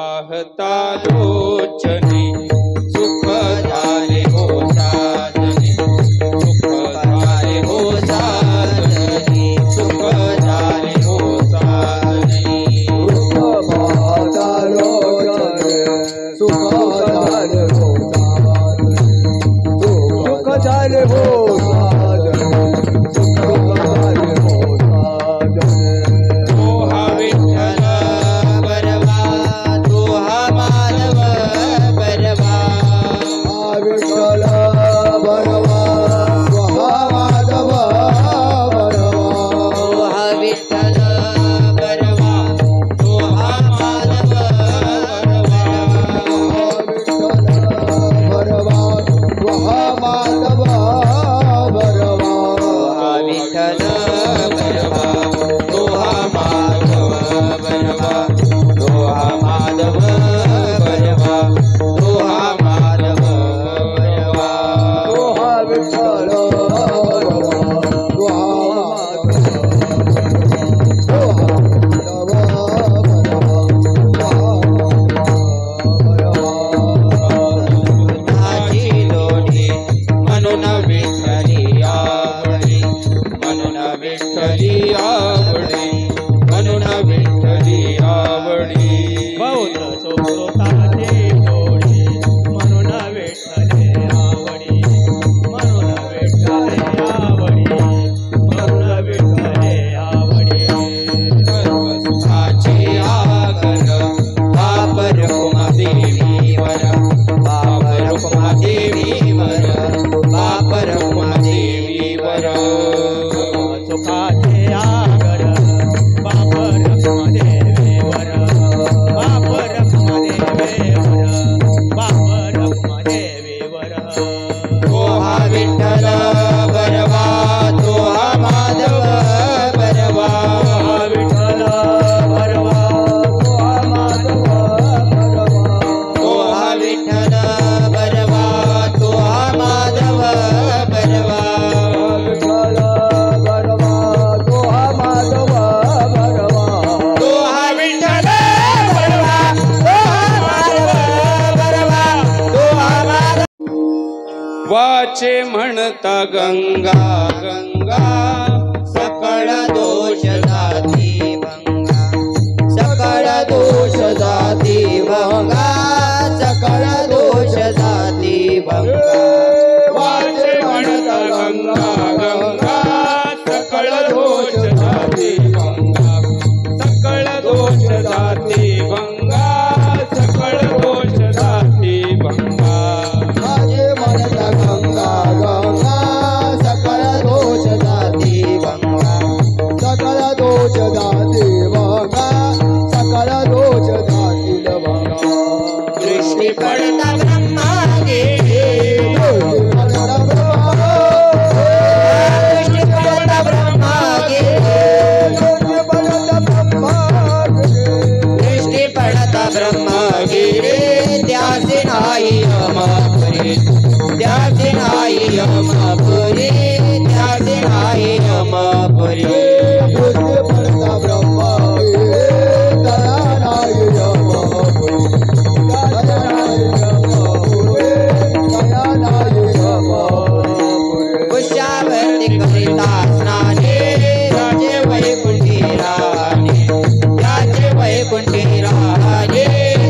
पाहता लोचनी सुख झाले हो साधनी सुख झाले हो साधनी सुख झाले हो साधनी पाहता लोचनी सुख झाले हो साधनी सुख झाले हो वाचे म्हणता गंगा गंगा सकळ दोष जाती भंगा सकळ दोष जाती भंगा सकळ दोष जाती भंगा वाचे म्हणता गंगा गंगा सकळ दोष जाती भंगा सकळ दोष जाती भंगा सकळ दोष जाती भंगा दृष्टि पड़ता ब्रह्मा गे दृष्टि पड़ता ब्रह्मा गे दृष्टि पड़ता ब्रह्मा गिरे त्यासे नाही यमापुरी त्यासे नाही यमापुरी त्यासे नाही यमापुरी दृष्टि पड़ता ब्रह्मा वैकुंठी राजे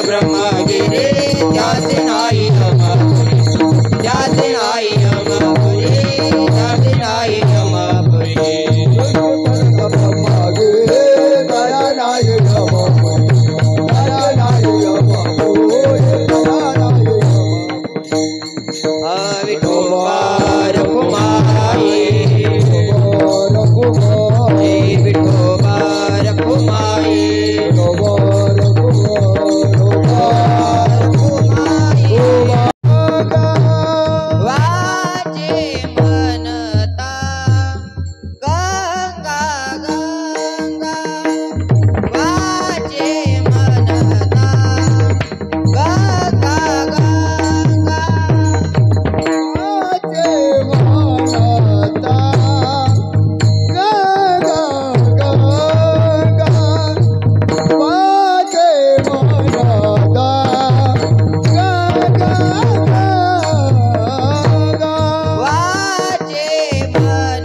ब्रह्मगिरी त्यासी नाही यमपुरी त्यासी नाही यमपुरी त्यासी नाही यमपुरी दया नाही यमपुरी दया नाही यमपुरी दया नाही विठोबा रखुमाई विठोबा रखुमाई वाचे म्हणता गंगा गंगा वाचे म्हणता गंगा गंगा वाचे म्हणता गंगा गंगा वाचे म्हणता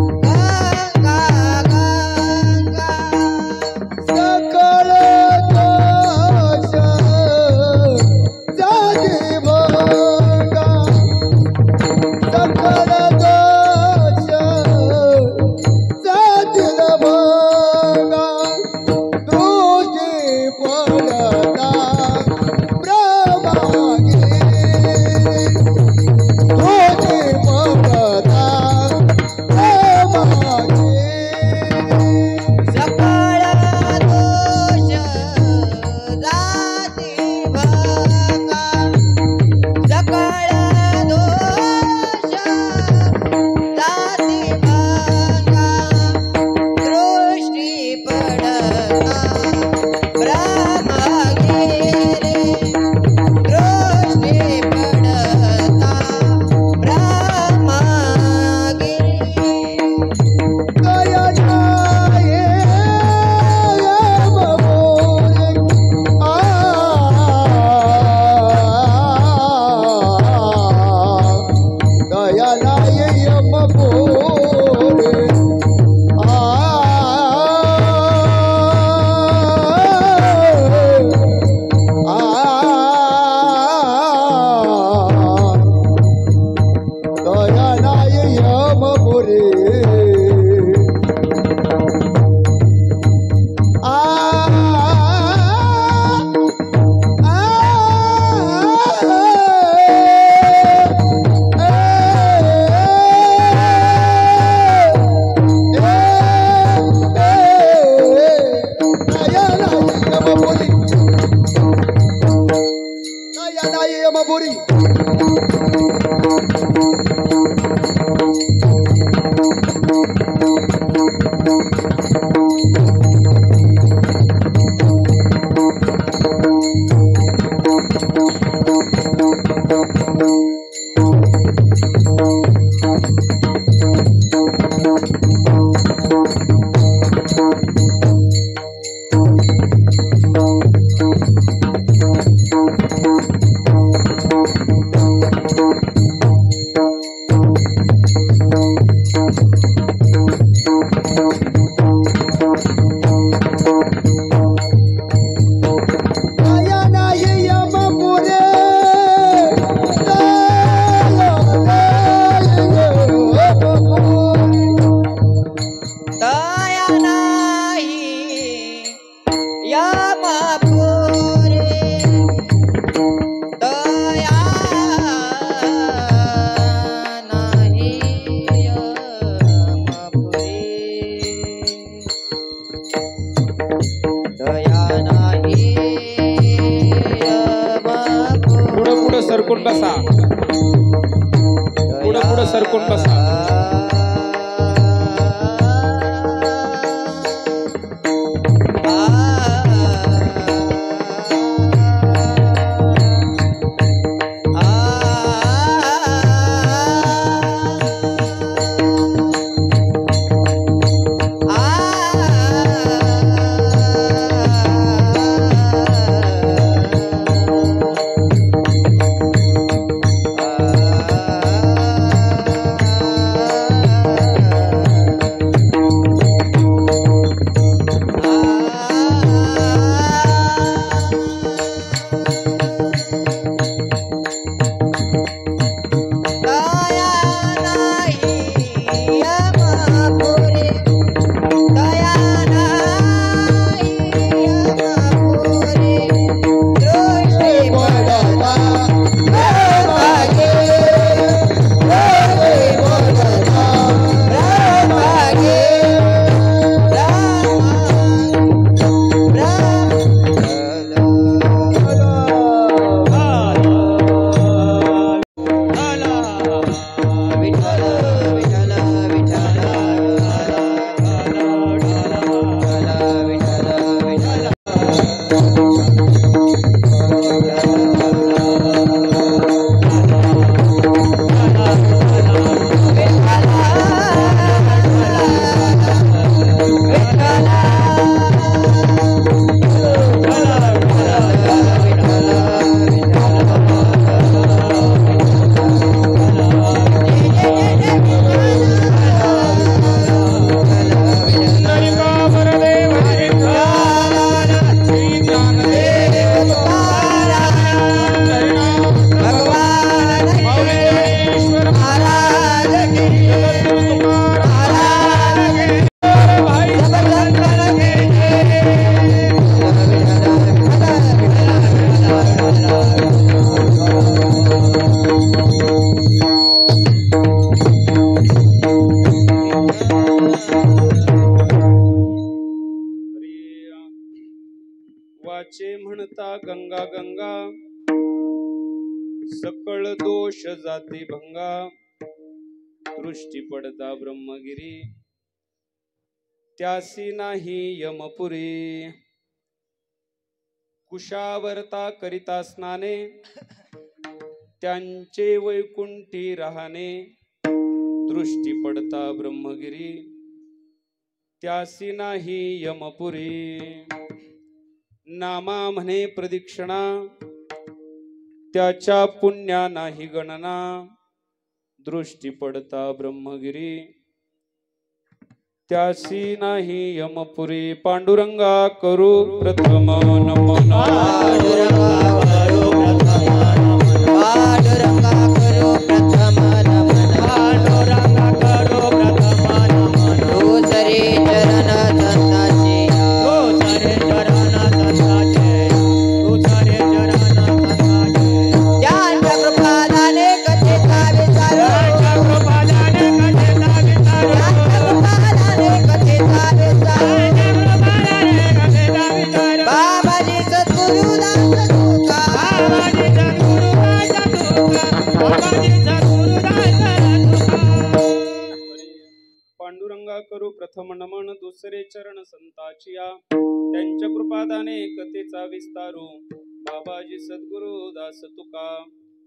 गंगा गंगा सकळ दोष जाती भंगा सकळ दोष जातील भंगा दृष्टी पडता ब्रह्मगिरी दृष्टी पडता ब्रह्मगिरी सकळ दोष जाती भंगा सकळ दोष जाती भंगा दृष्टी पडता ब्रह्मगिरी दृष्टी पडता ब्रह्मगिरी सरकून बसा, पुढे पुढे सरकून बसा. वाचे म्हणता गंगा गंगा सकळ दोष जाती भंगा दृष्टी पडता ब्रह्मगिरी त्यासी नाही यमपुरी कुशावर्ता करिता स्नाने त्यांचे वैकुंठी राहणे दृष्टी पडता ब्रह्मगिरी त्यासी नाही यमपुरी नामा म्हणे प्रदक्षिणा त्याच्या पुण्या नाही गणना दृष्टी पडता ब्रह्मगिरी त्यासी नाही यमपुरी पांडुरंगा करू प्रथम नमन पांडुरंगा करो प्रथम नमन पांडुरंगा करो प्रथम नमन दुसरे चरण संताचे दुसरे चरण संताचे दुसरे चरण संताचे ज्ञान कृपादाने कथेचा विचार ज्ञान कृपादाने कथेचा विचार ज्ञान कृपादाने कथेचा विचार बाबाजी सद्गुरुदास तुका बाबाजी पांडुरंगा करू प्रथम नमन दुसरे चरण संताचिया त्यांच्या कृपादाने कथेचा विस्तारू बाबाजी सद्गुरु दास तुका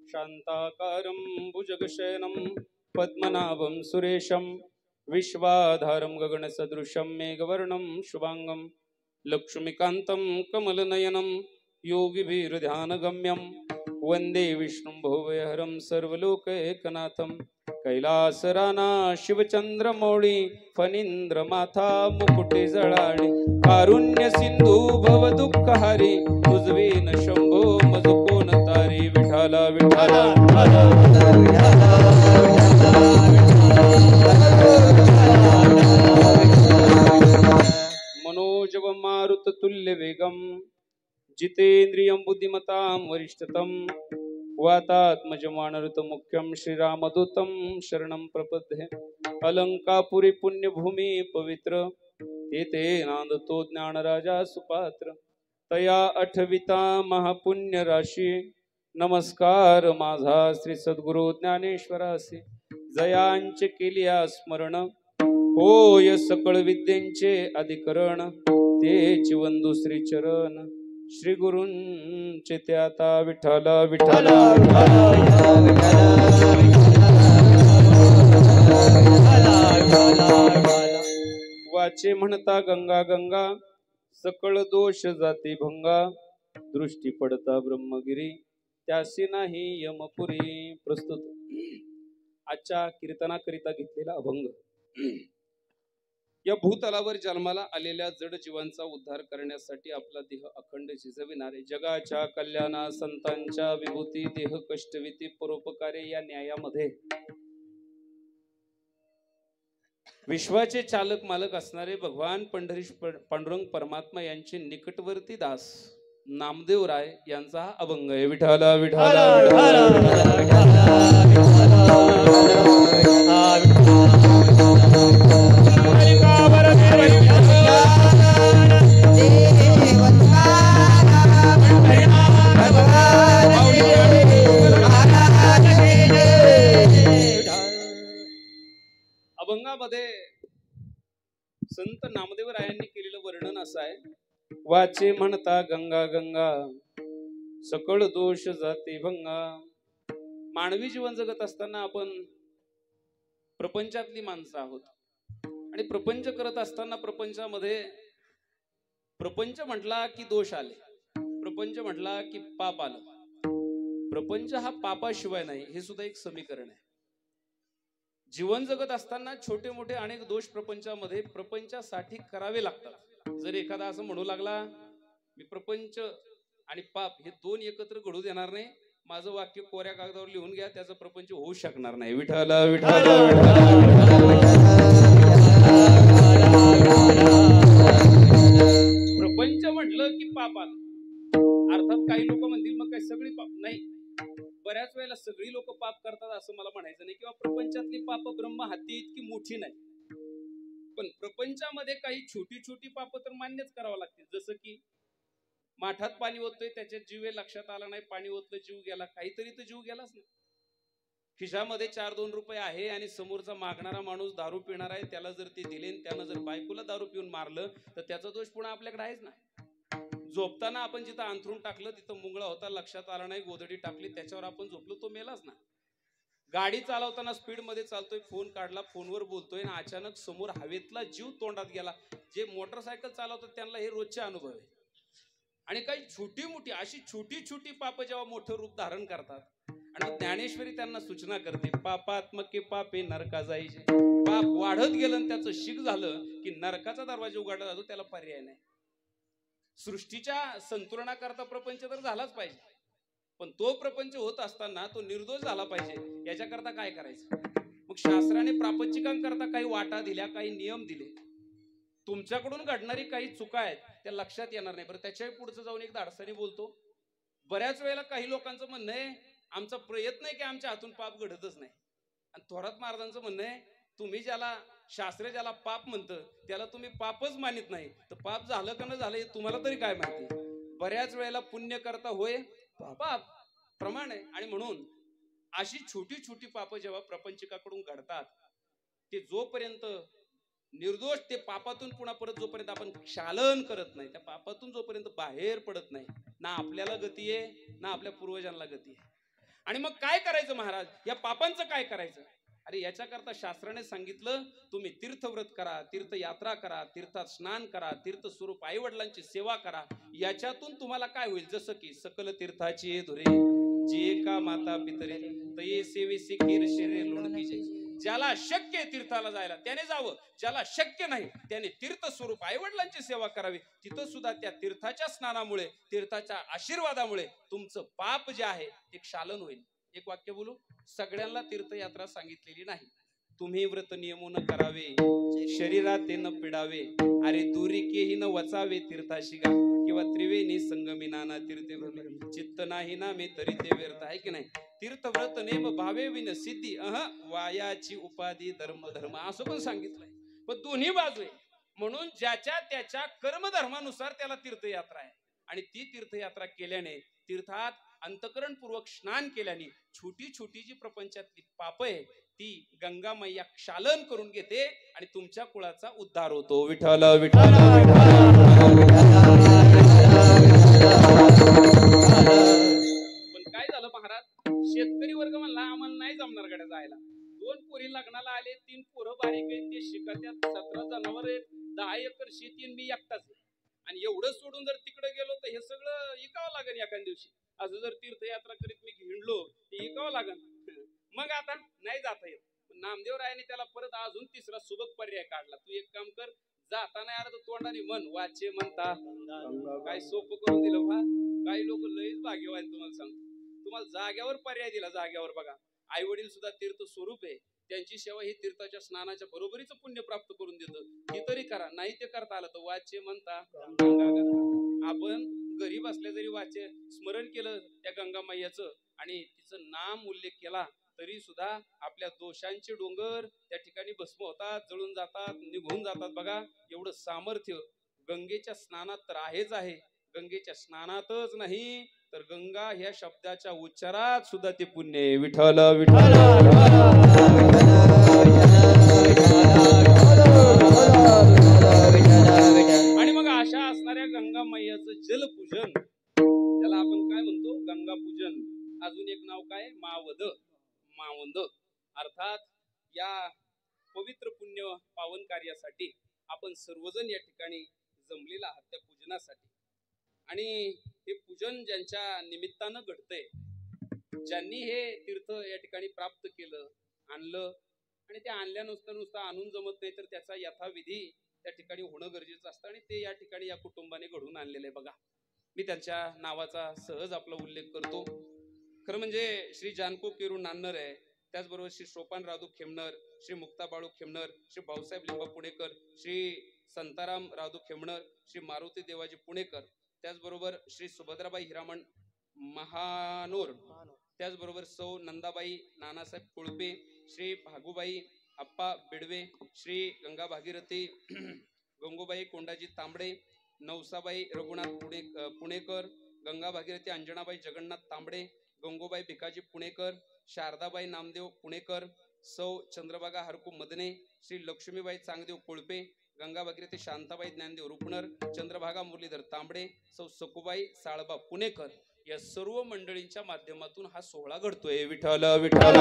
शांताकारं भुजगशयनं पद्मनाभं सुरेशं विश्वाधारं गगनसदृशं मेघवर्णं शुभांगं लक्ष्मीकान्तं कमलनयनं योगिभिर्ध्यानगम्यं वंदे विष्णुं भुवयहरं सर्वलोकैकनाथं कैलासराना शिवचंद्रमौळी फणींद्र माथा मुकुटे जळाळे कारुण्य सिंधू भव दुःखहारी तुझवीन शंभो मज कोण तारी विठाला विठाला मनोजव मारुत तुल्य वेगम जितेंद्रियं बुद्धिमतां वरिष्ठतम वातात्मजमानरुत मुख्यं श्रीरामदूतं शरणं प्रपद्ये अलंकापुरी पुण्यभूमी पवित्र तेथे नांदतो ज्ञानराजा सुपात्र तया अठविता महापुण्य राशी नमस्कार माझा श्री सद्गुरु ज्ञानेश्वरासी जयांचे केलिया स्मरण होय सकळ विद्येंचे अधिकरण तेची वंदू श्री चरण श्री गुरूंचे ते आता विठ्ठल विठ्ठल वाचे म्हणता गंगा गंगा सकळ दोष जाती भंगा दृष्टी पडता ब्रह्मगिरी त्यासी नाही यमपुरी प्रस्तुत आजच्या कीर्तनाकरिता घेतलेला अभंग या भूतलावर जन्माला आलेल्या जड जीवांचा उद्धार करण्यासाठी आपला देह अखंड झिजविणारे जगाच्या कल्याणा संतांच्या विभूती देह कष्टविती परोपकारे या न्यायामध्ये विश्वाचे चालक मालक असणारे भगवान पंढरीश पांडुरंग परमात्मा यांचे निकटवर्ती दास नामदेव राय यांचा हा अभंग आहे विठाला विठाला अभंगामध्ये संत नामदेव रायांनी केलेलं वर्णन असं आहे वाचे म्हणता गंगा गंगा सकळ दोष जाती भंगा मानवी जीवन जगत असताना आपण प्रपंचातली माणसं आहोत आणि प्रपंच करत असताना प्रपंचामध्ये प्रपंच म्हटला की दोष आले प्रपंच म्हटला की पाप आलं प्रपंच हा पापाशिवाय नाही हे सुद्धा एक समीकरण आहे जीवन जगत असताना छोटे मोठे अनेक दोष प्रपंचामध्ये प्रपंचासाठी करावे लागतात जर एखादा असं म्हणू लागला मी प्रपंच आणि पाप हे दोन एकत्र घडू देणार नाही माझं वाक्य कोऱ्या कागदावर लिहून घ्या त्याचा प्रपंच होऊ शकणार नाही विठाला विठाला प्रपंच म्हटलं की पाप आलं अर्थात काही लोक म्हणतील मग काय सगळी पाप नाही बऱ्याच वेळेला सगळी लोक पाप करतात असं मला म्हणायचं नाही किंवा प्रपंचातली पाप ब्रह्म हाती इतकी मोठी नाही पण प्रपंचामध्ये काही छोटी छोटी पाप तर मान्यच करावं लागतील जसं की माठात पाणी ओततोय, त्याच्या जीव आहे लक्षात आला नाही, पाणी ओतलं जीव गेला, काहीतरी तर जीव गेलाच ना. खिशामध्ये 4-2 रुपये आहे आणि समोरचा मागणारा माणूस दारू पिणार आहे, त्याला जर ते दिले आणि त्यानं जर बायकोला दारू पिऊन मारलं तर त्याचा दोष पुन्हा आपल्याकडे आहेच ना. झोपताना आपण जिथं अंथरून टाकलं तिथं मुंगळा होता, लक्षात आला नाही, गोदडी टाकली, त्याच्यावर आपण झोपलो, तो मेलाच ना. गाडी चालवताना स्पीड मध्ये चालतोय, फोन काढला, फोनवर बोलतोय आणि अचानक समोर हवेतला जीव तोंडात गेला. जे मोटरसायकल चालवतात त्यांना हे रोजचे अनुभव आहे. आणि काही छोटी मोठी अशी छोटी छोटी पाप जेव्हा मोठं रूप धारण करतात आणि ज्ञानेश्वरी त्यांना सूचना करते, पापात्मके पापे नरका जायचे. पाप वाढत गेलं आणि त्याचं शिक झालं की नरकाचा दरवाजा उघडला जातो, त्याला पर्याय नाही. सृष्टीच्या संतुलनाकरता प्रपंच तर झालाच पाहिजे, पण तो प्रपंच होत असताना तो निर्दोष झाला पाहिजे, याच्याकरता काय करायचं. मग शास्त्राने प्रापंचिकांकरता काही वाटा दिल्या, काही नियम दिले. तुमच्याकडून घडणारी काही चुका आहेत त्या लक्षात येणार नाही, बरं त्याच्याही पुढचं जाऊन एक धाडसाने बोलतो. बऱ्याच वेळेला काही लोकांचं म्हणणं आहे, आमचा प्रयत्न आहे की आमच्या हातून पाप घडतच नाही. आणि थोरात महाराजांचं म्हणणं आहे, तुम्ही ज्याला शास्त्र ज्याला पाप म्हणतं त्याला तुम्ही पापच मानित नाही, तर पाप झालं का न झालं हे तुम्हाला तरी काय माहिती. बऱ्याच वेळेला पुण्य करता होय पाप प्रमाण आहे. आणि म्हणून अशी छोटी छोटी पाप जेव्हा प्रपंचिकाकडून घडतात, ते जोपर्यंत निर्दोष ते पापातून पुन्हा परत जोपर्यंत आपण क्षालन करत नाही, त्या पापातून जोपर्यंत बाहेर पडत नाही, ना आपल्याला गती आहे ना आपल्या पूर्वजांना गती आहे. आणि मग काय करायचं महाराज, या पापांचं काय करायचं. अरे याच्याकरता शास्त्राने सांगितलं, तुम्ही तीर्थव्रत करा, तीर्थयात्रा करा, तीर्थात स्नान करा, तीर्थ स्वरूप आई वडिलांची सेवा करा. याच्यातून तुम्हाला काय होईल, जसं की सकल तीर्थाची धुरे जे का माता पितरे तये सेवेसी खीर शरीर लोणकीचे. ज्याला शक्य आहे तीर्थाला जायला त्याने जावं, ज्याला शक्य नाही त्याने तीर्थ स्वरूप आई वडिलांची सेवा करावी. तिथं सुद्धा त्या तीर्थाच्या स्नानामुळे, तीर्थाच्या आशीर्वादामुळे तुमचं पाप जे आहे ते क्षालन होईल. एक वाक्य बोलू, सगळ्यांना तीर्थयात्रा सांगितलेली नाही. तुम्ही व्रत नियमून करावे, शरीरात ते न पिडावे, अरे दुरिकेही न वचावे तीर्थाशी गा, किंवा त्रिवेणी संगमी नाना तीर्थे भ्रमे, चित्त नाही ना मी तरी ते व्यर्थ. आहे की नाही. तीर्थव्रत नेम भावे विन सिद्धी वायाची उपाधी धर्म धर्म असं पण सांगितलंय. पण दोन्ही बाजू आहे. म्हणून ज्याच्या त्याच्या कर्मधर्मानुसार त्याला तीर्थयात्रा आहे. आणि ती तीर्थयात्रा केल्याने, तीर्थात अंतकरणपूर्वक स्नान केल्याने छोटी छोटी जी प्रपंचातली पाप आहे ती गंगा मैया क्षालन करून घेते आणि तुमच्या कुळाचा उद्धार होतो. विठ्ठल विठ्ठल. पण काय झालं महाराज, शेतकरी वर्ग म्हणला आम्हाला नाही जमणार गड्या जायला. 2 पोरी लग्नाला आले, 3 पोरं बारीक आहेत, ते शिकात्यात, 17 जनावर आहेत, 10 एकर शेती आणि मी एकटाच आहे. आणि एवढं सोडून जर तिकडे गेलो तर हे सगळं इकावं लागेल एखाद्या दिवशी. असं जर तीर्थयात्रा करीत मी हिंडलो ते इकावं लागेल. मग आता नाही जाता येत. नामदेव रायाने त्याला परत अजून तिसरा सुबक पर्याय काढला. तू एक काम कर, जाताना यार तोंडाने म्हण, वाचे म्हणता. काय सोपं करून दिलं व्हा. काही लोक लईच भाग्यवान, तुम्हाला सांगतो. तुम्हाला जाग्यावर पर्याय दिला, जाग्यावर. बघा, आई वडील सुद्धा तीर्थ स्वरूप आहे, त्यांची सेवा ही तीर्थाच्या स्नानाच्या बरोबरीचं पुण्य प्राप्त करून देतं. ती तरी करा, नाही ते करता आलं तर वाचे म्हणता. आपण गरीब असल्या जरी वाचे स्मरण केलं त्या गंगा मैयाचं आणि तिचं नाम उल्लेख केला तरी सुद्धा आपल्या दोषांचे डोंगर त्या ठिकाणी भस्म होतात, जळून जातात, निघून जातात. बघा, एवढं सामर्थ्य गंगेच्या स्नानात तर आहेच आहे. गंगेच्या स्नानातच नाही तर गंगा ह्या शब्दाच्या उच्चारात सुद्धा ते पुण्य आहे. विठ्ठल विठ्ठल. आणि मग अशा असणाऱ्या गंगा मैयाचं जलपूजन, त्याला आपण काय म्हणतो, गंगा पूजन. अजून एक नाव काय, मावद, मावंद. अर्थात या पवित्र पुण्य पावन कार्यासाठी आपण सर्वजण या ठिकाणी जमलेला आहात त्या पूजनासाठी. आणि हे पूजन ज्यांच्या निमित्तानं घडतंय, ज्यांनी हे तीर्थ या ठिकाणी प्राप्त केलं, आणलं, आणि ते नुसतं आणून जमत नाही, तर त्याचा यथाविधी त्या ठिकाणी होणं गरजेचं असतं. आणि ते या ठिकाणी या कुटुंबाने घडून आणलेलं आहे. बघा, मी त्यांच्या नावाचा सहज आपला उल्लेख करतो. खरं म्हणजे श्री जानको केरू नान्नर आहे, त्याचबरोबर श्री सोपान राधू खेमनर, श्री मुक्ता बाळू खेमनर, श्री भाऊसाहेब लिंबा पुणेकर, श्री संताराम राधू खेमनर, श्री मारुती देवाजी पुणेकर, त्याचबरोबर श्री सुभद्राबाई हिरामण महानोर, त्याचबरोबर सौ नंदाबाई नानासाहेब कुळपे, श्री भागुबाई अप्पा बिडवे, श्री गंगा भागीरथी गंगूबाई कोंडाजी तांबडे, नवसाबाई रघुनाथ पुणेकर, गंगा भागीरथी अंजनाबाई जगन्नाथ तांबडे, गंगूबाई भिकाजी पुणेकर, शारदाबाई नामदेव पुणेकर, सौ चंद्रभागा हरकू मदने, श्री लक्ष्मीबाई चांगदेव कोळपे, गंगा भागीरथी शांताबाई ज्ञानदेव रुपनर, चंद्रभागा मुरलीधर तांबडे, सौ सकुबाई साळबा पुणेकर, या सर्व मंडळींच्या माध्यमातून हा सोहळा घडतोय. विठ्ठल विठ्ठल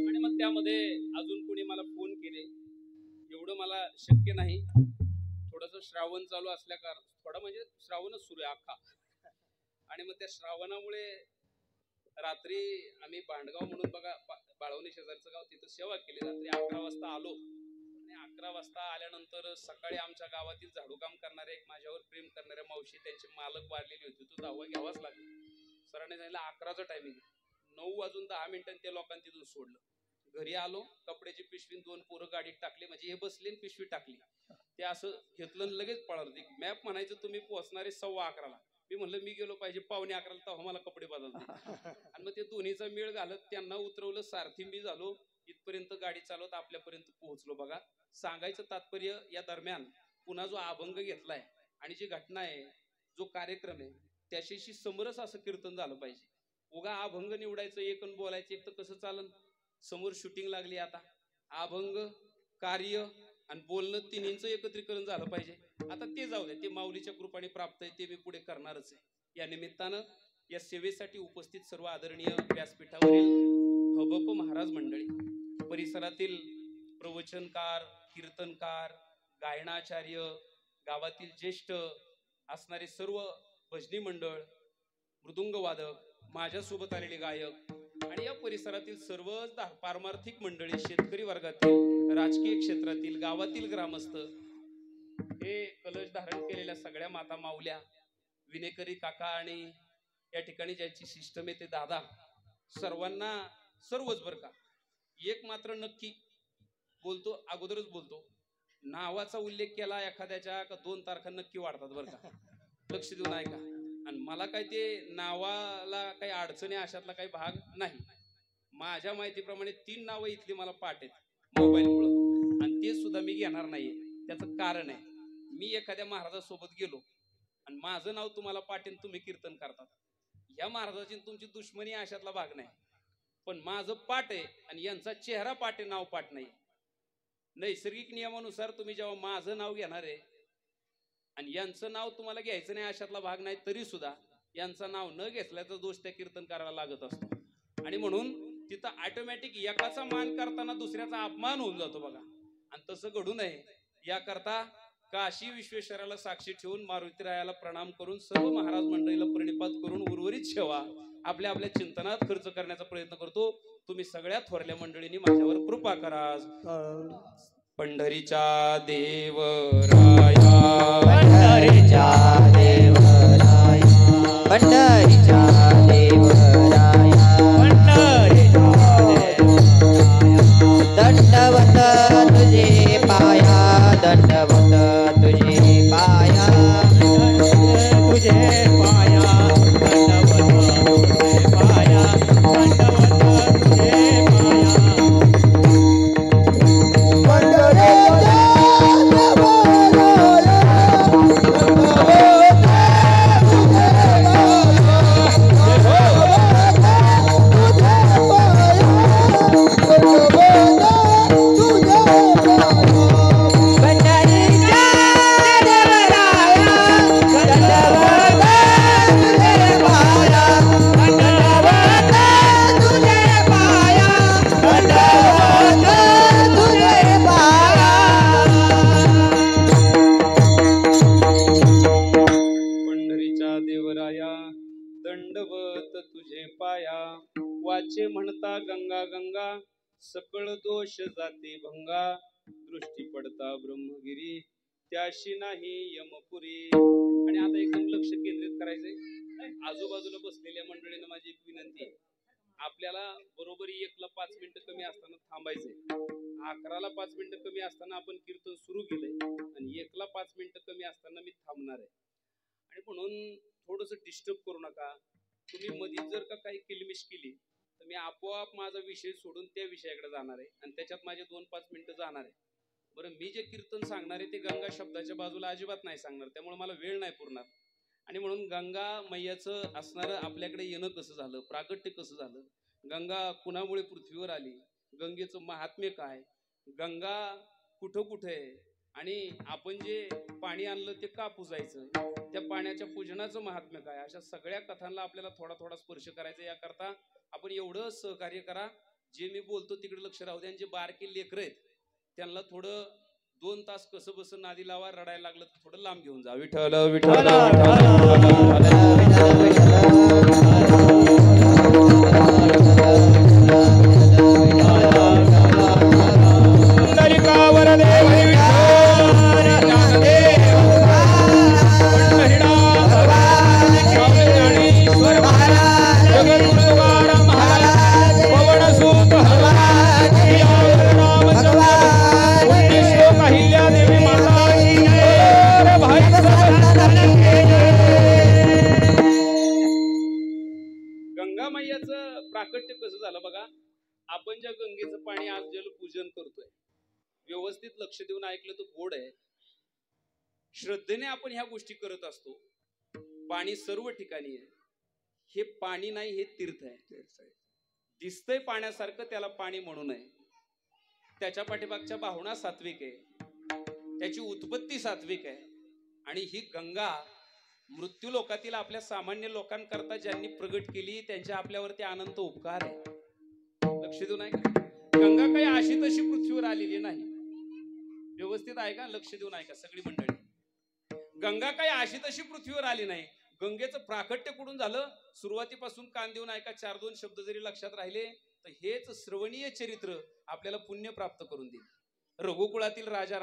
आणि मग त्यामध्ये अजून कोणी मला फोन केले, एवढं मला शक्य नाही. थोडस श्रावण चालू असल्या कारण थोडा म्हणजे श्रावणच सुरू आहे अख्खा. आणि मग त्या श्रावणामुळे रात्री आम्ही भांडगाव म्हणून बघा बाळवणी शेजारचं गाव, तिथं सेवा केली. रात्री 11 वाजता आलो आणि 11 वाजता आल्यानंतर सकाळी आमच्या गावातील झाडूकाम करणारे एक माझ्यावर प्रेम करणाऱ्या मावशी, त्यांचे मालक वारलेली होती. तो दहावा घ्यावाच लागला. सरांनी सांगितलं 11चं टायमिंग, 9 वाजून 10 मिनिटांनी त्या लोकांनी तिथून सोडलं. घरी आलो, कपड्याची पिशवी 2 पोरं गाडीत टाकले, म्हणजे हे बसले पिशवी टाकली. ते असं घेतलं लगेच पळालं. मॅप म्हणायचं तुम्ही पोहोचणारे 11:15ला. मी म्हणलं मी गेलो पाहिजे 11:15 तेव्हा मला कपडे बदलते. आणि मग ते दोन्हीचा मेळ घालत त्यांना उतरवलं, सारथी मी झालो, इथपर्यंत गाडी चालवत आपल्यापर्यंत पोहोचलो. बघा, सांगायचं तात्पर्य या दरम्यान पुन्हा जो अभंग घेतलाय आणि जी घटना आहे, जो कार्यक्रम आहे, त्याच्याशी समरस असं कीर्तन झालं पाहिजे. उगा अभंग निवडायचं एक आणि बोलायचं एक, तर कसं चालन? समोर शूटिंग लागली. आता अभंग, कार्य आणि बोलणं तिन्हींचं एकत्रीकरण झालं पाहिजे. आता ते जाऊ दे, ते माऊलीच्या कृपाने प्राप्त आहे, ते मी पुढे करणारच आहे. या निमित्तानं या सेवेसाठी उपस्थित सर्व आदरणीय व्यासपीठावरील हबप महाराज मंडळी, परिसरातील प्रवचनकार, कीर्तनकार, गायनाचार्य, गावातील ज्येष्ठ असणारे सर्व भजनी मंडळ, मृदुंग वादक, माझ्यासोबत आलेले गायक आणि या परिसरातील सर्व पारमार्थिक मंडळी, शेतकरी वर्गातील, राजकीय क्षेत्रातील, गावातील ग्रामस्थ, हे कलश धारण केलेल्या सगळ्या माता माऊल्या, विनेकरी काका आणि या ठिकाणी ज्यांची सिस्टम आहे ते दादा, सर्वांना सर्वच बरं का. एक मात्र नक्की बोलतो, अगोदरच बोलतो, नावाचा उल्लेख केला एखाद्याच्या का 2 तारखा नक्की वाढतात बरं का. लक्ष देऊन ऐका. आणि मला काय ते नावाला काही अडचणी अशातला काही भाग नाही. माझ्या माहितीप्रमाणे 3 नावं इथली मला पाठ आहेत मोबाईलमुळं, आणि ते सुद्धा मी घेणार नाहीये. त्याचं कारण आहे, मी एखाद्या महाराजासोबत गेलो आणि माझं नाव तुम्हाला पाठेन, तुम्ही कीर्तन करतात, या महाराजाची तुमची दुश्मनी अशातला भाग नाही. पण माझं पाठ आहे आणि यांचा चेहरा पाठ आहे, नाव पाठ नाही. नैसर्गिक नियमानुसार तुम्ही जेव्हा माझं नाव घेणार आहे आणि यांचं नाव तुम्हाला घ्यायचं नाही अशातला भाग नाही, तरी सुद्धा यांचं नाव न घेतल्याचा दोष त्या कीर्तन करायला लागत असतो. आणि म्हणून तिथं ऑटोमॅटिक एकाचा मान करताना दुसऱ्याचा अपमान होऊन जातो बघा. आणि तसं घडू नये याकरता काशी विश्वेश्वराला साक्षी ठेवून मारुतीरायाला प्रणाम करून सर्व महाराज मंडळीला प्रणिपात करून उर्वरित सेवा आपल्या आपल्या चिंतनात खर्च करण्याचा प्रयत्न करतो. तुम्ही सगळ्या थोरल्या मंडळींनी माझ्यावर कृपा करा. पंढरीच्या देवराया, पंढरीच्या देवराया, पंढरीच्या देवराया, पंढरीच्या देवराया, दंडवत तुझे पाया, दंडवत तुझे पाया, तुझे पाया, दंडवत तुझे पाया, दंडवत तुझे पाया. वाचे म्हणता गंगा गंगा, सकळ दोष जाते भंगा, दृष्टी पडता ब्रह्मगिरी, त्याशी नाही यमपुरी. आणि आता एकदम लक्ष केंद्रित करायचंय. आजूबाजूला बसलेल्या मंडळींना माझी एक विनंती आहे, आपल्याला बरोबर 1ला 5 मिनिटं कमी असताना थांबायचंय. 11ला 5 मिनिटं कमी असताना आपण कीर्तन सुरू केलंय आणि 1ला 5 मिनिटं कमी असताना मी थांबणार आहे. आणि म्हणून थोडंसं डिस्टर्ब करू नका. तुम्ही मध्ये जर का काही किलमिश केली तर मी आपोआप माझा विषय सोडून त्या विषयाकडे जाणार आहे आणि त्याच्यात माझे 2-5 मिनिटं जाणार आहे. बरं, मी जे कीर्तन सांगणार आहे ते गंगा शब्दाच्या बाजूला अजिबात नाही सांगणार, त्यामुळे मला वेळ नाही पुरणार. आणि म्हणून गंगा मैयाचं असणारं आपल्याकडे येणं कसं झालं, प्रागट्य कसं झालं, गंगा कुणामुळे पृथ्वीवर आली, गंगेचं महात्म्य काय, गंगा कुठं कुठे आहे आणि आपण जे पाणी आणलं ते का पुजायचं, त्या पाण्याच्या पूजनाचं महात्म्य काय, अशा सगळ्या कथांना आपल्याला थोडा थोडा स्पर्श करायचा. याकरता आपण एवढं सहकार्य करा, जे मी बोलतो तिकडे लक्ष राहू द्या. आणि जे बारके लेकरं आहेत त्यांना थोडं 2 तास कसं बसं नादी लावा, रडायला लागलं तर थोडं लांब घेऊन जा. विठ्ठल विठ्ठल प्राकट्य कसं झालं बघा. आपण ज्या गंगेचं पाणी आज जलपूजन करतोय, व्यवस्थित लक्ष देऊन ऐकलं तर गोड आहे. श्रद्धेने आपण ह्या गोष्टी करत असतो. पाणी सर्व ठिकाणी आहे. हे पाणी नाही, हे तीर्थ आहे. दिसतंय पाण्यासारखं, त्याला पाणी म्हणू नये. त्याच्या पाठीमागच्या भावना सात्विक आहे, त्याची उत्पत्ती सात्विक आहे. आणि ही गंगा मृत्यू लोकातील आपल्या सामान्य लोकांकरता ज्यांनी प्रगट केली त्यांच्या आपल्यावरती अनंत उपकार आहे. लक्ष देऊ नाही का. गंगा काही अशी तशी पृथ्वीवर आलेली नाही. व्यवस्थित ऐका, लक्ष देऊन ऐका सगळी मंडळी. गंगा काही अशी तशी पृथ्वीवर आली नाही. गंगेचं प्राकट्य कुठून झालं, सुरुवातीपासून कान देऊन ऐका. 4-2 शब्द जरी लक्षात राहिले तर हेच श्रवणीय चरित्र आपल्याला पुण्य प्राप्त करून देईल. रघुकुळातील राजा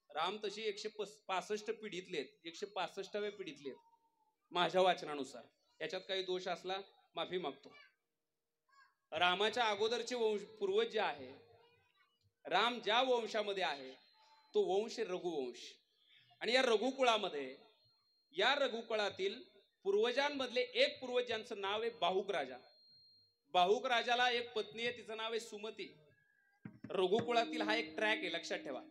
राम तशी 165 पिढीतले आहेत, 165व्या पिढीतले आहेत माझ्या वाचनानुसार. याच्यात काही दोष असला माफी मागतो. रामाच्या अगोदरचे पूर्वज जे आहे, राम ज्या वंशामध्ये आहे तो वंश रघुवंश. आणि या रघुकुळामध्ये, या रघुकुळातील पूर्वजांमधले एक पूर्वज ज्यांचं नाव आहे बाहुक राजा. बाहुक राजाला एक पत्नी आहे, तिचं नाव आहे सुमती. रघुकुळातील हा एक ट्रॅक आहे, लक्षात ठेवा.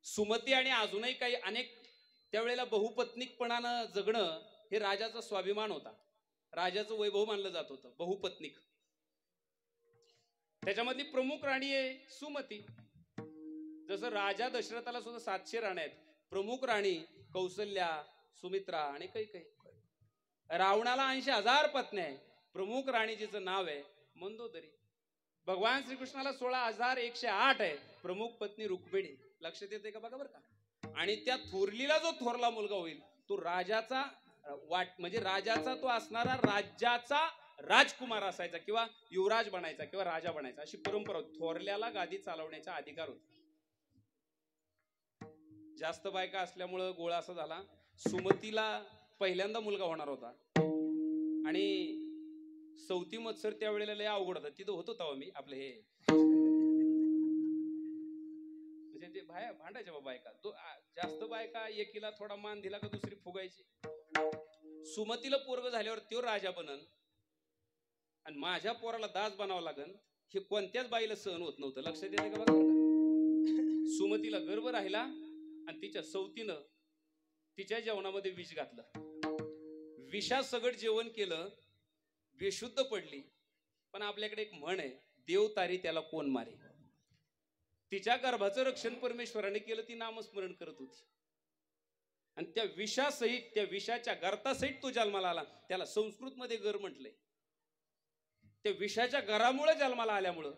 सुमती आणि अजूनही काही अनेक, त्यावेळेला बहुपत्निकपणानं जगणं हे राजाचा स्वाभिमान होता, राजाचं वैभव मानलं जात होतं. बहुपत्निक. त्याच्यामधली प्रमुख राणी आहे सुमती. जसं राजा दशरथाला सुद्धा 700 राण्या आहेत. प्रमुख राणी कौसल्या, सुमित्रा आणि काही. रावणाला 80,000 पत्न्या आहे. प्रमुख राणीजीचं नाव आहे मंदोदरी. भगवान श्रीकृष्णाला 16,108 आहे. प्रमुख पत्नी रुक्मिणी. लक्षात येते का बघा बरं का. आणि त्या थोरलीला जो थोरला मुलगा होईल तो राजाचा म्हणजे राजाचा तो असणारा राज्याचा राजकुमार असायचा, किंवा युवराज बनायचा, किंवा राजा बनायचा, अशी परंपरा होती. थोरल्याला गादी चालवण्याचा अधिकार होता. जास्त बायका असल्यामुळं गोळा असा झाला. सुमतीला पहिल्यांदा मुलगा होणार होता आणि सौती मत्सर त्यावेळेला लय अवघड होता. तिथं होतो तेव्हा मी आपलं हे म्हणजे भांडायच्या बाबा बायका. जास्त बायका, एकीला थोडा मान दिला का दुसरी फुगायची. सुमतीला पोरग झाल्यावर तो राजा बनन आणि माझ्या पोराला दास बनावं लागन, हे कोणत्याच बाईला सहन होत नव्हतं. लक्षात येते का बघा. सुमतीला गर्भ राहिला आणि तिच्या सौतीनं तिच्या जेवणामध्ये विष घातलं. विषासगट जेवण केलं, बेशुद्ध पडली. पण आपल्याकडे एक म्हण आहे, देव तारी त्याला कोण मारे. तिच्या गर्भाचं रक्षण परमेश्वराने केलं. ती नामस्मरण करत होती आणि त्या विषासहित, त्या विषाच्या गर्तासहित तो जन्माला आला. त्याला संस्कृत मध्ये गर म्हटलंय. त्या विषाच्या गरामुळे जन्माला आल्यामुळं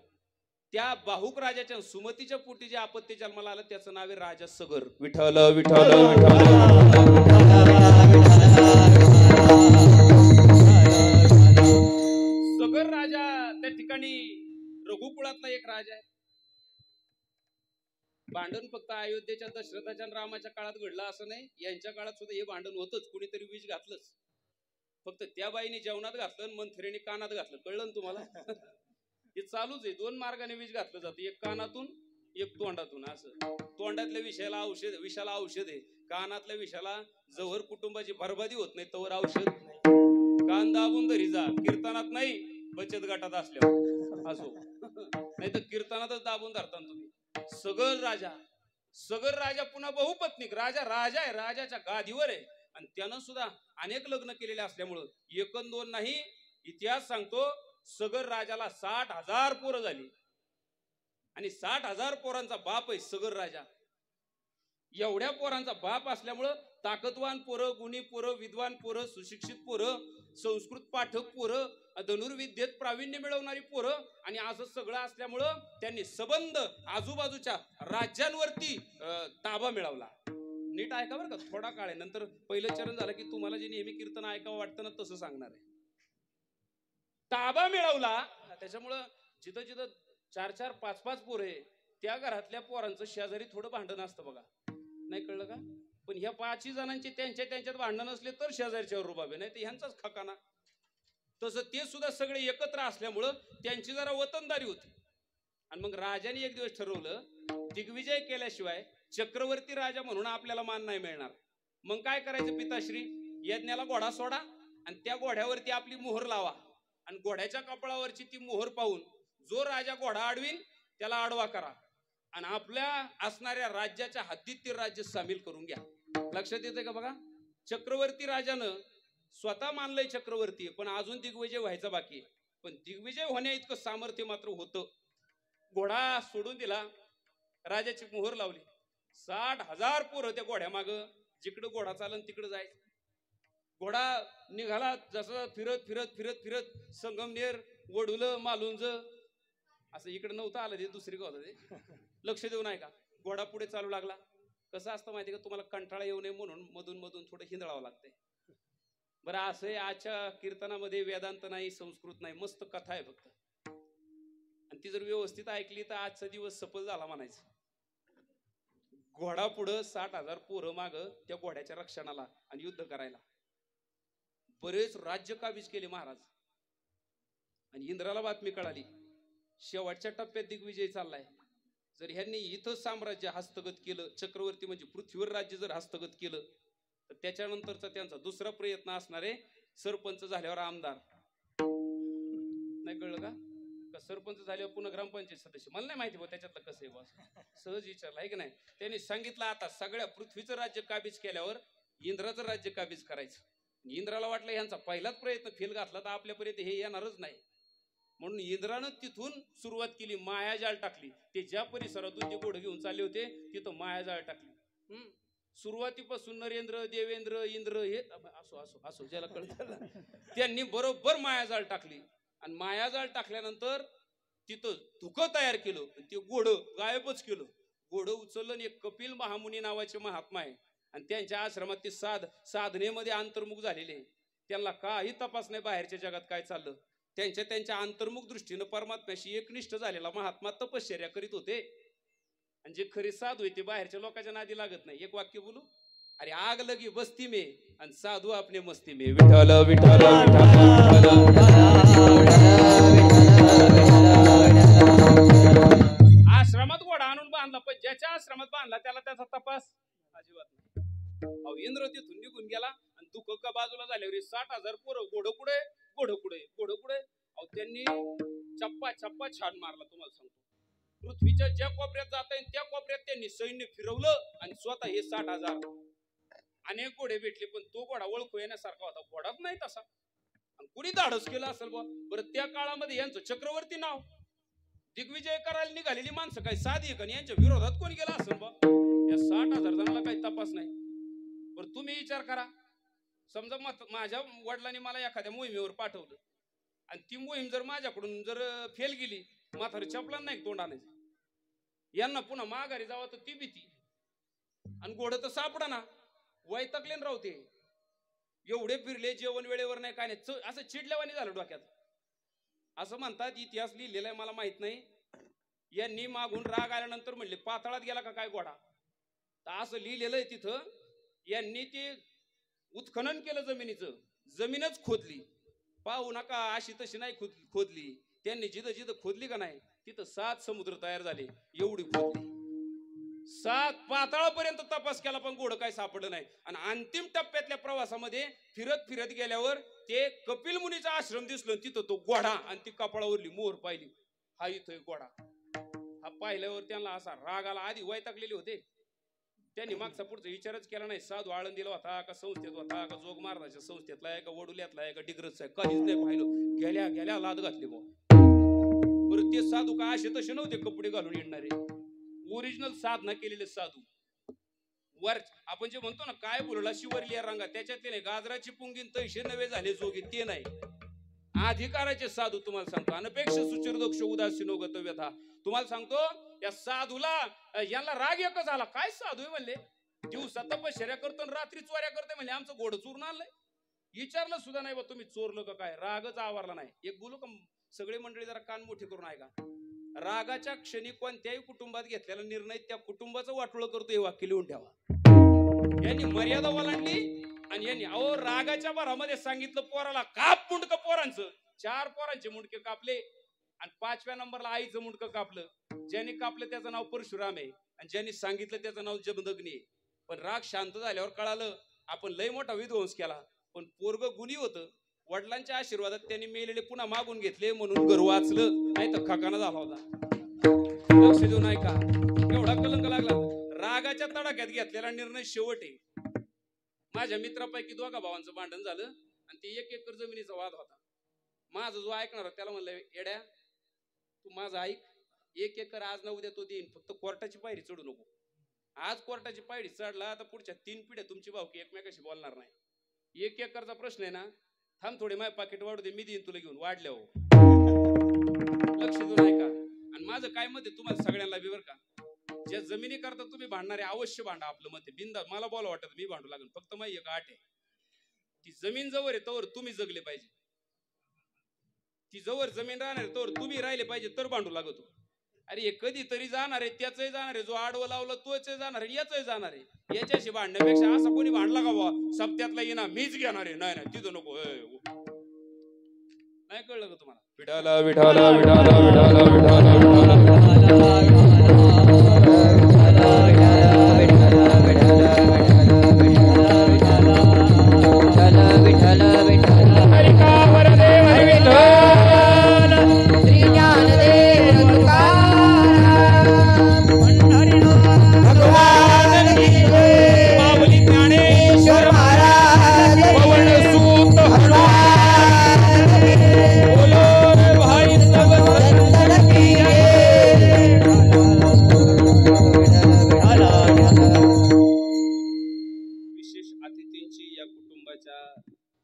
त्या बाहुक राजाच्या सुमतीच्या पोटी जे आपत्ती जन्माला आलं त्याचं नाव आहे राजा सगर. विठ्ठल विठ्ठल सगर राजा त्या ठिकाणी रघुकुळातला एक राजा आहे. भांडण फक्त अयोध्येच्या दशरथाच्या आणि रामाच्या काळात घडलं असं नाही, यांच्या काळात सुद्धा हे भांडण होतच. कुणीतरी विष घातलंच. फक्त त्या बाईने जेवणात घातलं आणि मंथरेने कानात घातलं. कळलं ना तुम्हाला. हे चालूच आहे. 2 मार्गाने विष घातलं जातं, एक कानातून एक तोंडातून. असं तोंडातल्या विषाला औषध आहे, कानातल्या विषाला जवळ कुटुंबाची बरबादी होत नाही तवर औषध नाही. कान दाबून धरी जा, कीर्तनात नाही, बचत गटात असल्यावर असो. नाही तर कीर्तनातच दाबून धरता तुम्ही. सगळ राजा पुन्हा बहुपत्नीक राजा आहे, राजाच्या गादीवर आहे. आणि त्यानं सुद्धा अनेक लग्न केलेले असल्यामुळं एक अन दोन नाही, इतिहास सांगतो सगर राजाला 60,000 पोरं झाली. आणि 60,000 पोरांचा बाप आहे सगर राजा. एवढ्या पोरांचा बाप असल्यामुळं ताकदवान पोरं, गुणी पोरं, विद्वान पोरं, सुशिक्षित पोरं, संस्कृत पाठक पोरं, धनुर्विद्येत प्रावीण्य मिळवणारी पोरं, आणि असं सगळं असल्यामुळं त्यांनी सबंध आजूबाजूच्या राज्यांवरती ताबा मिळवला. नीट ऐका बरं का, थोडा काळ आहे, नंतर पहिलं चरण झालं की तुम्हाला जे नेहमी कीर्तन ऐकावं वाटतं ना तसं सांगणार आहे. ताबा मिळवला. त्याच्यामुळं जिथं जिथं 4-4, 5-5 पोरं आहे त्या घरातल्या पोरांचं शेजारी थोडं भांडण असतं बघा, नाही कळलं का? पण ह्या 5 जणांची त्यांच्यात भांडण असले तर शेजारच्यावर रुबाबे, नाही तर ह्यांचाच खकाना. तसं ते सुद्धा सगळे एकत्र असल्यामुळं त्यांची जरा वतनदारी होती. आणि मग राजाने एक दिवस ठरवलं, दिग्विजय केल्याशिवाय चक्रवर्ती राजा म्हणून आपल्याला मान नाही मिळणार. मग काय करायचं पिताश्री, यज्ञाला घोडा सोडा आणि त्या घोड्यावरती आपली मोहर लावा, आणि घोड्याच्या कपाळावरची ती मोहर पाहून जो राजा घोडा अडवीन त्याला आडवा करा, आणि आपल्या असणाऱ्या राज्याच्या हद्दीत ते राज्य सामील करून घ्या. लक्षात येते का बघा? चक्रवर्ती राजानं स्वतः मानलंय चक्रवर्ती, पण अजून दिग्विजय व्हायचा बाकी आहे. पण दिग्विजय होण्या इतकं सामर्थ्य मात्र होतं. घोडा सोडून दिला, राजाची मोहर लावली. 60,000 पोरं त्या घोड्या माग, जिकडं घोडा चालन तिकडं जायचं. घोडा निघाला जसं फिरत फिरत फिरत फिरत संगमनेर, वडुलं, मालुंज, असं इकडे नव्हतं आलं, ते दुसरी होतं ते. लक्ष देऊ नाही का? घोडा पुढे चालू लागला. कसं असतं माहिती का, तुम्हाला कंटाळा येऊ नये म्हणून मधून मधून थोडं हिंदळावं लागतंय. बरं, असं आहे आजच्या कीर्तनामध्ये वेदांत नाही, संस्कृत नाही, मस्त कथा आहे फक्त. आणि ती जर व्यवस्थित ऐकली तर आजचा दिवस सफल झाला म्हणायचं. घोडा पुढं, 60,000 पोरं माग त्या घोड्याच्या रक्षणाला आणि युद्ध करायला. बरेच राज्य काबीज केले महाराज. आणि इंद्राला बातमी कळाली, शेवटच्या टप्प्यात दिग्विजय चाललाय. जर ह्यांनी इथं साम्राज्य हस्तगत केलं, चक्रवर्ती म्हणजे पृथ्वीवर राज्य जर हस्तगत केलं, तर त्याच्यानंतरचा त्यांचा दुसरा प्रयत्न असणार आहे सरपंच झाल्यावर आमदार. नाही कळलं का? सरपंच झाल्यावर पुन्हा ग्रामपंचायत सदस्य. मला नाही माहिती बा त्याच्यातलं कसं आहे बॉस, सहज विचारलं आहे की नाही. त्यांनी सांगितलं आता सगळ्या पृथ्वीचं राज्य काबीज केल्यावर इंद्राचं राज्य काबीज करायचं. इंद्राला वाटलं ह्यांचा पहिलाच प्रयत्न फेल घातला तर आपल्यापर्यंत हे येणारच नाही, म्हणून इंद्रानं तिथून सुरुवात केली, मायाजाळ टाकली. ते ज्या परिसरातून ते घोडे घेऊन चालले होते तिथं मायाजाळ टाकली. सुरुवातीपासून नरेंद्र, देवेंद्र, इंद्र हे असो असो असो ज्याला कळतं त्यांनी बरोबर मायाजाळ टाकली. आणि मायाजाळ टाकल्यानंतर तिथं धुकं तयार केलं, ते घोडं गायबच केलं. घोडं उचललं आणि एक कपिल महामुनी नावाचे महात्मा आहे, आणि त्यांच्या आश्रमात ते साधनेमध्ये अंतर्मुख झालेले. त्यांना काही तपास नाही बाहेरच्या जगात काय चाललं. त्यांच्या अंतर्मुख दृष्टीनं परमात्म्याशी एकनिष्ठ झालेला महात्मा तपश्चर्या करीत होते. आणि जे खरे साधू आहे ते बाहेरच्या लोकांच्या नादी लागत नाही. एक वाक्य बोलू, अरे आग लगी बस्ती में आणि साधू आपले मस्ती में. विठ्ठल विठ्ठल आश्रमात घोडा आणून बांधला, पण ज्याच्या आश्रमात बांधला त्याला त्याचा तपास अजिबात नाही. इंद्र तिथून निघून गेला आणि दुःख का बाजूला झाल्यावर 60,000 पोरं घोडं पुढे घोडं पुढे घोडं पुढे. त्यांनी चप्पा चप्पा छान मारला. तुम्हाला सांगतो, पृथ्वीच्या ज्या कोपऱ्यात जाता येईल त्या कोपऱ्यात त्यांनी सैन्य फिरवलं आणि स्वतः हे 60,000. अनेक घोडे भेटले, पण तो घोडा ओळखू येण्यासारखा होता, घोडाच नाही तसा. कुणी धाडस केलं असेल बा. बरं, त्या काळामध्ये यांचं चक्रवर्ती नाव, दिग्विजय करायला निघालेली माणसं काही साधी का, यांच्या विरोधात कोणी गेला असेल बा. या 60,000 जणांना काही तपास नाही. बरं, तुम्ही विचार करा, समजा माझ्या वडिलांनी मला एखाद्या मोहिमेवर पाठवलं आणि ती मोहीम जर माझ्याकडून जर फेल गेली, म्हातारी चपला नाही तोंड आणायचं. यांना पुन्हा माघारी जावं तर ती भीती, आणि घोडं तर सापडा ना, वैतागले राहते. एवढे फिरले, जेवण वेळेवर नाही, काय नाही, असं चिडल्यावानी झालं डोक्यात. असं म्हणतात, इतिहास लिहिलेला आहे मला माहित नाही. यांनी मागून राग आल्यानंतर म्हणले पाताळात गेला का काय घोडा, तर असं लिहिलेलं आहे तिथं. यांनी ते उत्खनन केलं जमिनीचं, जमीनच खोदली. पाहू नका अशी तशी नाही खोदली त्यांनी. जिथं जिथं खोदली का नाही तिथं 7 समुद्र तयार झाले, एवढी खोदली. 7 पाताळापर्यंत तपास केला पण घोडं काय सापडलं नाही. आणि अंतिम टप्प्यातल्या प्रवासामध्ये फिरत फिरत गेल्यावर ते कपिल मुनीचा आश्रम दिसलं. तिथं तो घोडा आणि ती कपाळावरली मोहर पाहिली. हा इथं घोडा. हा पाहिल्यावर त्यांना असा राग आला. आधी वैतागलेले होते. त्यांनी मागचा पुढचा विचारच केला नाही. साधू आळंदीला होता का संस्थेत होता का जोग महाराजाच्या संस्थेतला आहे का वडुल्यातला आहे का डिग्रजचा आहे काहीच नाही पाहिलं. गेल्या गेल्या लाद घातली बो. बरं ते साधू काय असे तसे नव्हते कपडे घालून येणारे. ओरिजिनल साधना केलेले साधू. वर आपण जे म्हणतो ना काय बोलला शिवरली या रंगा त्याच्यातले नाही. गाजराची पुंगीन तैशे नवे झाले जोगी ते नाही. अधिकाराचे साधू तुम्हाला सांगतो. अनपेक्षा सुचिरदक्ष उदासीनो गत व्यथा. तुम्हाला सांगतो या साधूला यांना राग एकच आला. काय साधू म्हणले दिवसा तपश्चर्या करतो रात्री चोऱ्या करते म्हणजे आमचं घोडं चोरून आणलंय. विचारलं सुद्धा नाही बा तुम्ही चोरलं का काय. रागच आवरला नाही. एक बोलू का सगळे मंडळी जरा कान मोठे करून ऐका. रागाच्या क्षणी कोणत्याही कुटुंबात घेतलेला निर्णय त्या कुटुंबाचं वाटोळं करतो हे वाक्य लिहून ठेवा. यांनी मर्यादा ओलांडली आणि यांनी अहो रागाच्या भरामध्ये सांगितलं पोराला काप मुंडक पोरांचं. 4 पोरांचे मुंडके कापले आणि 5व्या नंबरला आईचं मुंडकं कापलं. ज्यांनी कापलं त्याचं नाव परशुराम आहे आणि ज्यांनी सांगितलं त्याचं नाव जमदग्नी आहे. पण राग शांत झाल्यावर कळालं आपण लय मोठा विध्वंस केला. पण पोरग गुणी होतं. वडिलांच्या आशीर्वादात त्यांनी मेलेले पुन्हा मागून घेतले म्हणून घर वाचलं. नाही तर खकाना झाला होता. लक्ष देऊन ऐका. एवढा कलंक लागला. रागाच्या तडाख्यात घेतलेला निर्णय शेवट आहे. माझ्या मित्रापैकी 2 भावांचं भांडण झालं आणि ते 1 एकर जमिनीचा वाद होता. माझा जो ऐकणार त्याला म्हणलं येड्या तू माझं ऐक. 1 एकर आज ना उद्या तो देईन. फक्त कोर्टाची पायरी चढू नको. आज कोर्टाची पायरी चढला तर पुढच्या 3 पिढ्या तुमची भावकी एकमेकाशी बोलणार नाही. 1 एकरचा प्रश्न आहे ना. थांब थोडे माझे पाकिट वाढू दे मी देईन तुला घेऊन वाढल्या हो. लक्ष देऊन ऐका. आणि माझं काय मत आहे तुम्हाला सगळ्यांना बी बरं का. ज्या जमिनी करता तुम्ही भांडणारे अवश्य भांडा. आपलं मत आहे बिंदास. मला बोला वाटत मी भांडू लागेल. फक्त माझी एक आट आहे ती जमीन जवळ आहे तवर तुम्ही जगले पाहिजे. ती जवळ जमीन राहणार आहे तवर तुम्ही राहिले पाहिजे तर भांडू लागतो. अरे हे कधीतरी जाणार आहे त्याचंही जाणार आहे. जो आडवं लावलं तोच जाणार आहे याचंही जाणार आहे. याच्याशी भांडण्यापेक्षा असं कोणी भांडला का बा सप्त्यातला येणार मीच घेणार आहे. नाही नाही तिथं नको. नाही कळलं का तुम्हाला. विठाला विठाला विठाला विठाला विठाला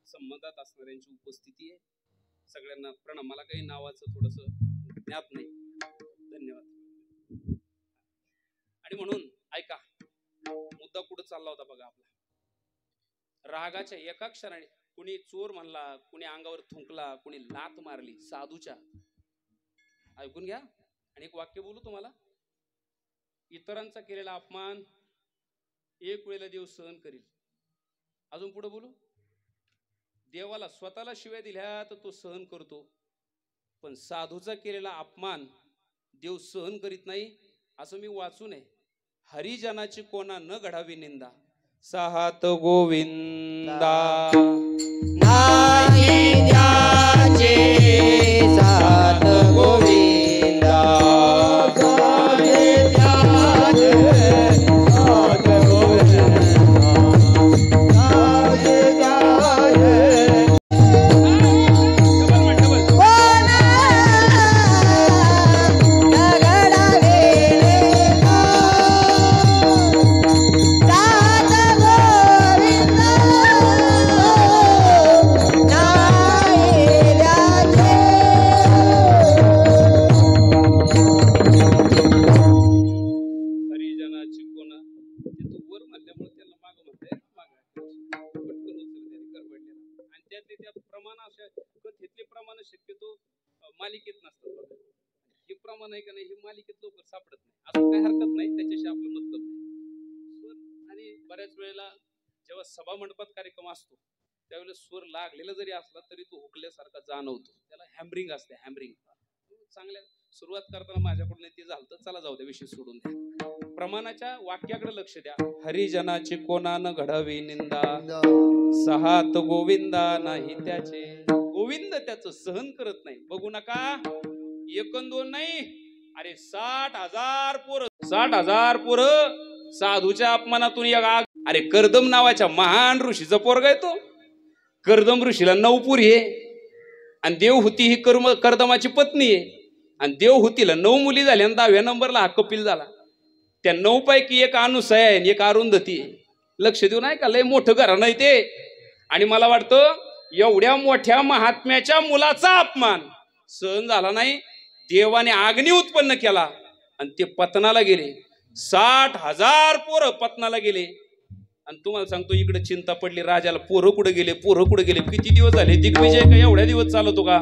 संबंधात असणाऱ्यांची उपस्थिती आहे. सगळ्यांना प्रणाम. मला काही नावाचं थोडस ज्ञात नाही. धन्यवाद. आणि म्हणून ऐका मुद्दा कुठं चालला होता बघा आपला. रागाच्या एका क्षणाने कुणी चोर म्हणला, कुणी अंगावर थुंकला, कुणी लात मारली साधूच्या. ऐकून घ्या. आणि एक वाक्य बोलू तुम्हाला. इतरांचा केलेला अपमान 1 वेळेला देव सहन करील. अजून पुढे बोलू. देवाला स्वतःला शिव्या दिल्या तर तो सहन करतो. पण साधूचा केलेला अपमान देव सहन करीत नाही. असं मी वाचू नये. हरिजनाची कोणा न घडावी निंदा. साहात गोविंदा नाही द्याचे सात गोविंदा. शक्यतो मालिकेत नसतात. हे प्रमाण आहे का नाही हे मालिकेत लवकर सापडत नाही. असं काही हरकत नाही. त्याच्याशी आपलं मतलब नाही. आणि बऱ्याच वेळेला जेव्हा सभा मंडपात कार्यक्रम असतो त्यावेळेला स्वर लागलेला जरी असला तरी तो हुकल्यासारखा जाणवतो. त्याला हॅमरिंग असते. हॅमरिंग चांगल्या सुरुवात करताना माझ्याकडून ते झालं तर चला जाऊ द्या विषय सोडून द्या. प्रमाणाच्या वाक्याकडे लक्ष द्या. हरिजनाची कोणानं घडावी निंदा, सहात गोविंदा नाही त्याचे. गोविंद त्याचं सहन करत नाही. बघू नका, एकन दोन नाही, अरे 60,000 पोरं, 60,000 पोरं साधूच्या अपमानातून एक आग. अरे कर्दम नावाच्या महान ऋषीचा पोरगा आहे तो. कर्दम ऋषीला 9 पोरी आहे आणि देवहूती ही कर्दमाची पत्नी आहे. आणि देवहूतीला 9 मुली झाल्या आणि 10व्या नंबरला हा कपिल झाला. त्या 9 पैकी एक अनुसया आहे, एक अरुंधती आहे. लक्ष देऊ नाही का, लय मोठं घराणं आहे ते. आणि मला वाटतं एवढ्या मोठ्या महात्म्याच्या मुलाचा अपमान सहन झाला नाही. देवाने अग्नी उत्पन्न केला आणि ते पतनाला गेले. 60,000 पोरं पतनाला गेले. आणि तुम्हाला सांगतो इकडे चिंता पडली राजाला, पोरं कुठे गेले, पोरं कुठे गेले, किती दिवस झाले, दिग्विजय का एवढ्या दिवस चालवतो का,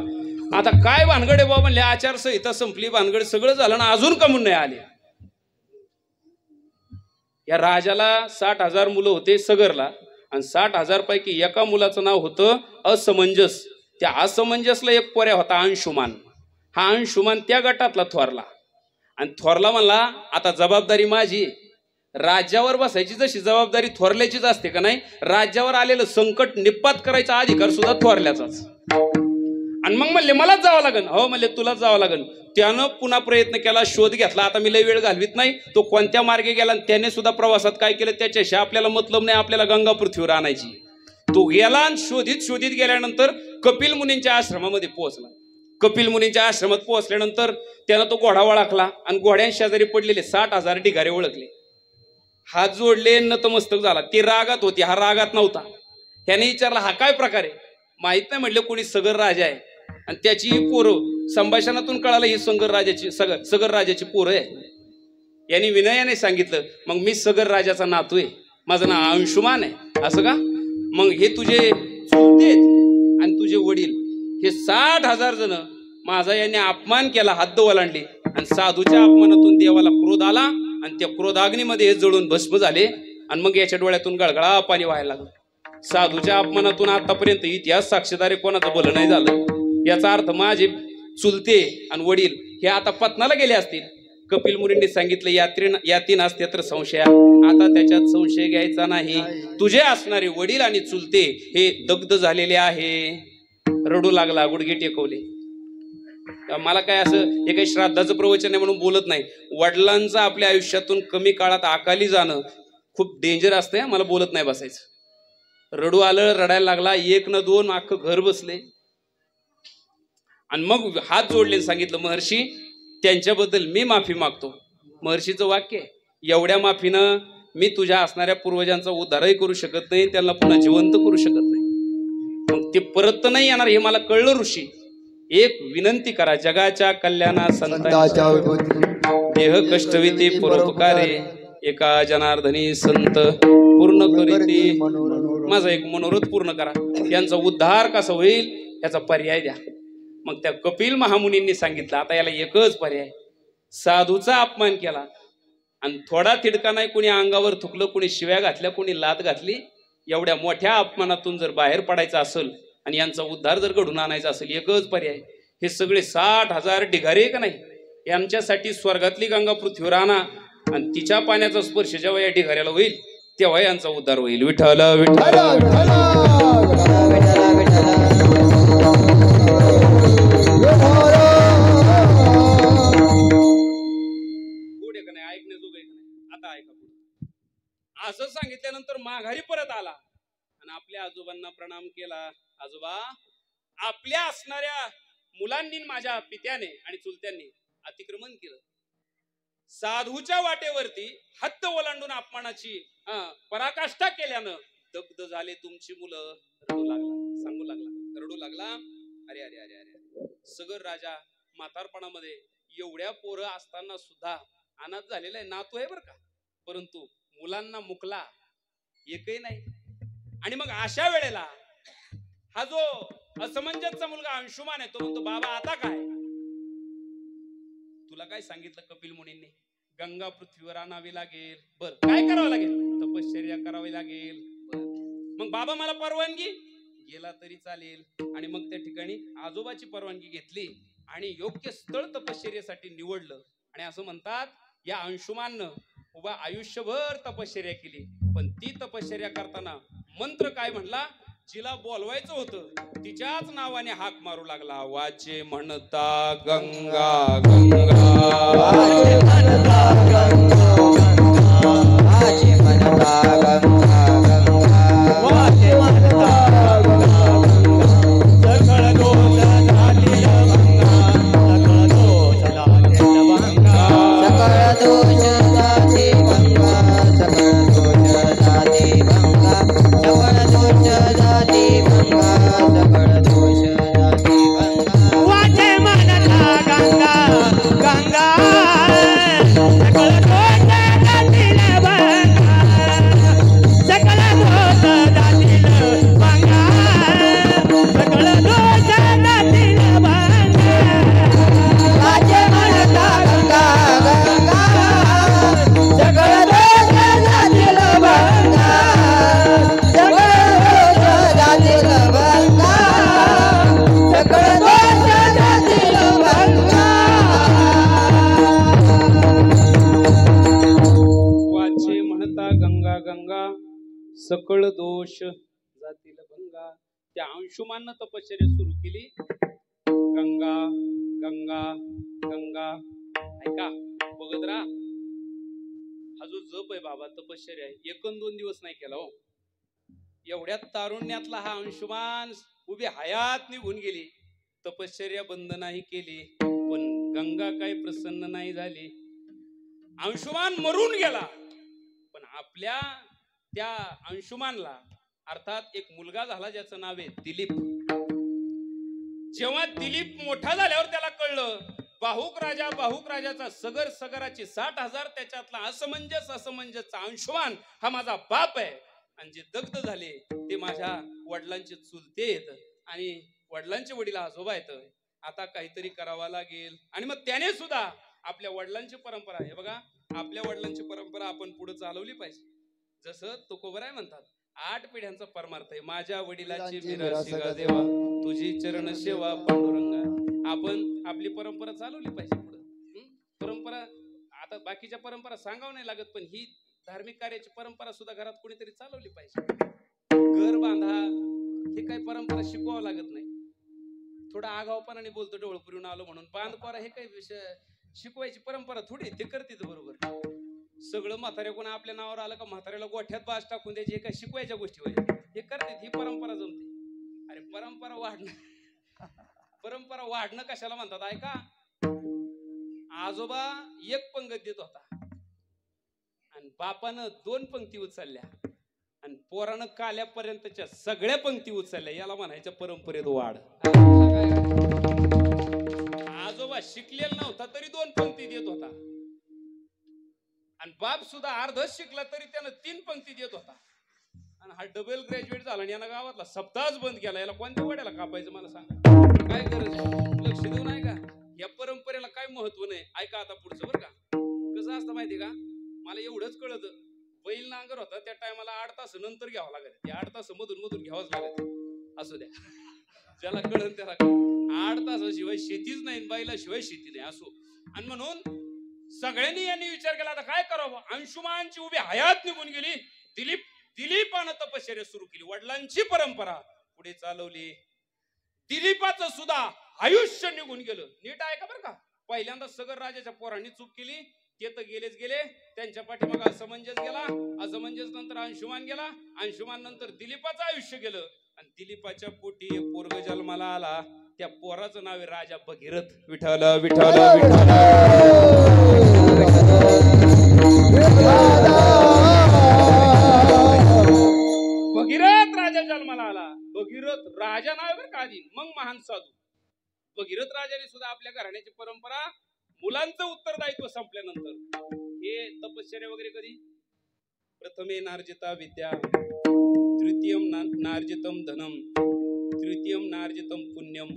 आता काय भानगड आहे बाबा. म्हणले आचारसंहिता संपली, भानगड सगळं झालं ना, अजून कमून नाही आले. या राजाला 60,000 मुलं होते सगरला आणि 60,000 पैकी एका मुलाचं नाव होतं असमंजस. त्या असमंजसला एक पोऱ्या होता अंशुमान. हा अंशुमान त्या गटातला थोरला. आणि थोरला म्हणला आता जबाबदारी माझी. राज्यावर बसायची जशी जबाबदारी थोरल्याचीच असते का नाही, राज्यावर आलेलं संकट निपात करायचा अधिकार सुद्धा थोरल्याचाच. आणि मग म्हणले मलाच जावं लागेल. हो म्हणले तुलाच जावं लागेल. त्यानं पुन्हा प्रयत्न केला, शोध घेतला. आता मी लय वेळ घालवित नाही, तो कोणत्या मार्गे गेला आणि त्याने सुद्धा प्रवासात काय केलं त्याच्याशी आपल्याला मतलब नाही, आपल्याला गंगा पृथ्वीवर आणायची. तो गेला आणि शोधित गेल्यानंतर कपिल मुनींच्या आश्रमामध्ये पोहोचला. कपिल मुनींच्या आश्रमात पोहोचल्यानंतर त्यानं तो घोडा वळखला आणि घोड्यां शेजारी पडलेले 60,000 ढिगारे ओळखले. हात जोडले, नतमस्तक झाला. ती रागात होती, हा रागात नव्हता. त्याने विचारला हा काय प्रकार आहे. माहित नाही म्हटलं, कोणी सगर राजा आहे आणि त्याची पोरं. संभाषणातून कळालं ही सगर राजाची पोरं आहे. यांनी विनयाने सांगितलं मग मी सगर राजाचा नातू आहे, माझं नाव अंशुमान आहे. असं का, मग हे तुझे चुलते आणि तुझे वडील हे 60,000 जण माझा याने अपमान केला, हद्द ओलांडली. आणि साधूच्या अपमानातून देवाला क्रोध आला आणि त्या क्रोधाग्नीमध्ये हे जळून भस्म झाले. आणि मग याच्या डोळ्यातून गळगळा पाणी व्हायला लागलं. साधूच्या अपमानातून आतापर्यंत इतिहास साक्षीदार कोणाचं भलं नाही झालं. याचा अर्थ माझे चुलते आणि वडील हे आता पतनाला गेले असतील. कपिल मुनींनी सांगितलं याती नसते तर संशय. आता त्याच्यात संशय घ्यायचा नाही. तुझे असणारे वडील आणि चुलते हे दग्ध झालेले आहे. रडू लागला, गुडघे टेकवले. मला काय असं हे काही श्राद्धाचं प्रवचन आहे म्हणून बोलत नाही. वडिलांचं आपल्या आयुष्यातून कमी काळात अकाली जाणं खूप डेंजर असतंय. मला बोलत नाही बसायचं. रडू आलं, रडायला लागला. 1 न 2 अख्खं घर बसले. आणि मग हात जोडले, सांगितलं महर्षी त्यांच्याबद्दल मी माफी मागतो. महर्षीचं वाक्य आहे, एवढ्या माफीनं मी तुझ्या असणाऱ्या पूर्वजांचा उद्धारही करू शकत नाही, त्यांना पुन्हा जिवंत करू शकत नाही. मग ते परत तर नाही येणार हे मला कळलं ऋषी. एक विनंती करा, जगाच्या कल्याणा संतांच्या देह कष्टविती पुरोपकारे एका जनार्दनी संत पूर्ण करीती. माझा एक मनोरथ पूर्ण करा. यांचा उद्धार कसा होईल याचा पर्याय द्या. मग त्या कपिल महामुनींनी सांगितलं आता याला एकच पर्याय. साधूचा अपमान केला आणि थोडा तिडका नाही, कोणी अंगावर थुकलं, कोणी शिव्या घातल्या, कोणी लात घातली. एवढ्या मोठ्या अपमानातून जर बाहेर पडायचं असेल आणि यांचा उद्धार जर घडून आणायचा असेल, एकच पर्याय. हे सगळे 60,000 ढिगारे का नाही, यांच्यासाठी स्वर्गातली गंगा पृथ्वीवर आणा आणि तिच्या पाण्याचा स्पर्श जेव्हा या ढिगाऱ्याला होईल तेव्हा यांचा उद्धार होईल. विठ्ठल विठ्ठल असं सांगितल्यानंतर माघारी परत आला आणि आपल्या आजोबांना प्रणाम केला. आजोबा, आपल्या असणाऱ्या मुलांनी माझ्या पित्याने आणि चुलत्यांनी अतिक्रमण केलं. साधूच्या वाटेवरती हद्द ओलांडून अपमानाची पराकाष्ठा केल्यानं दग्ध झाले तुमची मुलं. रडू लागला, सांगू लागला, रडू लागला. अरे अरे अरे अरे, सगर राजा म्हातारपणामध्ये एवढ्या पोरं असताना सुद्धा अनाथ झालेला आहे. नातू आहे बरं का, परंतु मुलांना मुकला एकही नाही. आणि मग अशा वेळेला हा जो असमंजसचा मुलगा अंशुमान आहे तो म्हणतो बाबा आता काय. तुला काय सांगितलं कपिल मुनींनी, गंगा पृथ्वीवर आणावी लागेल. बर, काय करावं लागेल, तपश्चर्या करावी लागेल. मग बाबा मला परवानगी, गेला तरी चालेल. आणि मग त्या ठिकाणी आजोबाची परवानगी घेतली आणि योग्य स्थळ तपश्चर्यासाठी निवडलं. आणि असं म्हणतात या अंशुमाननं उभा आयुष्यभर तपश्चर्या केली, पण ती तपश्चर्या करताना मंत्र काय म्हणला, जिला बोलवायचं होतं तिच्याच नावाने हाक मारू लागला, वाचे म्हणता गंगा गंगा, वाचे म्हणता गंगा गंगा, वाचे म्हणता गंगा गंगा, वाचे म्हणता गंगा गंगा, सकळ दोष जातील भंगा, सकळ दोष जातील भंगा, सकळ दोष जाती भंगा, सकळ दोष जाती भंगा, सकळ दोष जाती भंगा, सकळ दोष जाती भंगा, वाचे म्हणता गंगा गंगा, सकळ दोष जातील भंगा, सकळ दोष जातील भंगा, सकळ दोष जातील भंगा, वाचे म्हणता गंगा गंगा, सकळ दोष जातील भंगा, सकळ दोष जातील भंगा, सकळ दोष जातील भंगा. वाचे म्हणता गंगा गंगा, सकळ दोष जातील भंगा. त्या अंशुमाननं तपश्चर्या सुरू केली, गंगा गंगा गंगा. ऐका बघत राहा, हा जो जप आहे बाबा, तपश्चर्या आहे, 1-2 दिवस नाही केला हो. एवढ्या तारुण्यातला हा अंशुमान उभी हयात निघून गेली, तपश्चर्या बंद नाही केली, पण गंगा काही प्रसन्न नाही झाली. अंशुमान मरून गेला, पण आपल्या त्या अंशुमानला अर्थात एक मुलगा झाला ज्याचं नाव आहे दिलीप. जेव्हा दिलीप मोठा झाल्यावर त्याला कळलं, बाहुक राजाचा सगर सगराची 60,000 त्याच्यातला असमंजसचा अंशुमान हा माझा बाप आहे, आणि जे दग्ध झाले ते माझ्या वडिलांचे चुलते आहेत, आणि वडिलांचे वडील आजोबा आहेत. आता काहीतरी करावं लागेल. आणि मग त्याने सुद्धा आपल्या वडिलांची परंपरा आहे बघा, आपल्या वडिलांची परंपरा आपण पुढे चालवली पाहिजे. जसं तुकोबराय म्हणतात, 8 पिढ्यांचा परमार्थ आहे, माझ्या वडिलांची मिरासिका देवा, तुझी चरण सेवा पांडुरंगा. आपण आपली परंपरा चालवली पाहिजे पुढे. परंपरा आता बाकीच्या परंपरा सांगावं नाही लागत, पण ही धार्मिक कार्याची परंपरा सुद्धा घरात कोणीतरी चालवली पाहिजे. घर बांधा हे काही परंपरा शिकवावं लागत नाही. थोडा आगावपणाने बोलतो, डोळपुरीहून आलो म्हणून बांध करा, हे काही विषय शिकवायची परंपरा थोडी, ते करते बरोबर. सगळं म्हाताऱ्या कोणा आपल्या नावावर आलं का म्हाताऱ्याला गोठ्यात बाज टाकून द्यायची, हे काही शिकवायच्या गोष्टी व्हायच्या, हे करते, ही परंपरा जमते. अरे परंपरा वाढणं कशाला म्हणतात ऐका. आजोबा 1 पंगत देत होता आणि बापानं 2 पंक्ती उचलल्या, आणि पोरानं काल्यापर्यंतच्या सगळ्या पंक्ती उचलल्या, याला म्हणायच्या परंपरेत वाढ. आजोबा शिकलेला नव्हता तरी 2 पंक्ती देत होता, आणि बाप सुद्धा अर्धच शिकला तरी त्यानं 3 पंक्ती देत होता, आणि हा डबल ग्रॅज्युएट झाला आणि यानं गावातला सप्ताहच बंद केला. याला कोणत्या वड्याला कापायचं मला सांगा, काय गरज, लक्ष देऊ नाही का. या परंपरेला काय महत्व नाही. ऐका आता पुढचं बरं का, कसं असतं माहिती का, मला एवढंच कळत, बैल नांगर होता त्या टायमाला 8 तास नंतर घ्यावं लागत, ते 8 तास मधून घ्यावंच लागत. असू द्या, ज्याला कळन त्याला 8 तासाशिवाय शेतीच नाही, बैलाशिवाय शेती नाही असो. आणि म्हणून सगळ्यांनी यांनी विचार केला, आता काय करावं. अंशुमानची उभी हयात निघून गेली, दिलीपानं तपश्चर्या सुरू केली, वडिलांची परंपरा पुढे चालवली. दिलीपाचं सुद्धा आयुष्य निघून गेलं. नीट ऐका बरं का, पहिल्यांदा सगर राजाच्या पोरांनी चूक केली, ते तर गेलेच गेले, त्यांच्या पाठीमागे असमंजस गेला, असमंजस नंतर अंशुमान गेला, अंशुमान नंतर दिलीपाचं आयुष्य गेलं, आणि दिलीपाच्या पोटी एक पोरग जन्माला आला, त्या पोराचं नाव आहे राजा भगीरथ. विठ्ठल विठ्ठल विठ्ठल. भगीरथ राजा जन्माला आला. भगीरथ राजा नाव बरं का आधी, मग महान साधू. भगीरथ राजाने सुद्धा आपल्या घराण्याची परंपरा, मुलांचं उत्तरदायित्व संपल्यानंतर हे तपश्चर्या वगैरे कधी, प्रथमे नार्जिता विद्या, तृतीयम नार्जितम धनम, तृतीयम नार्जितम पुण्यम,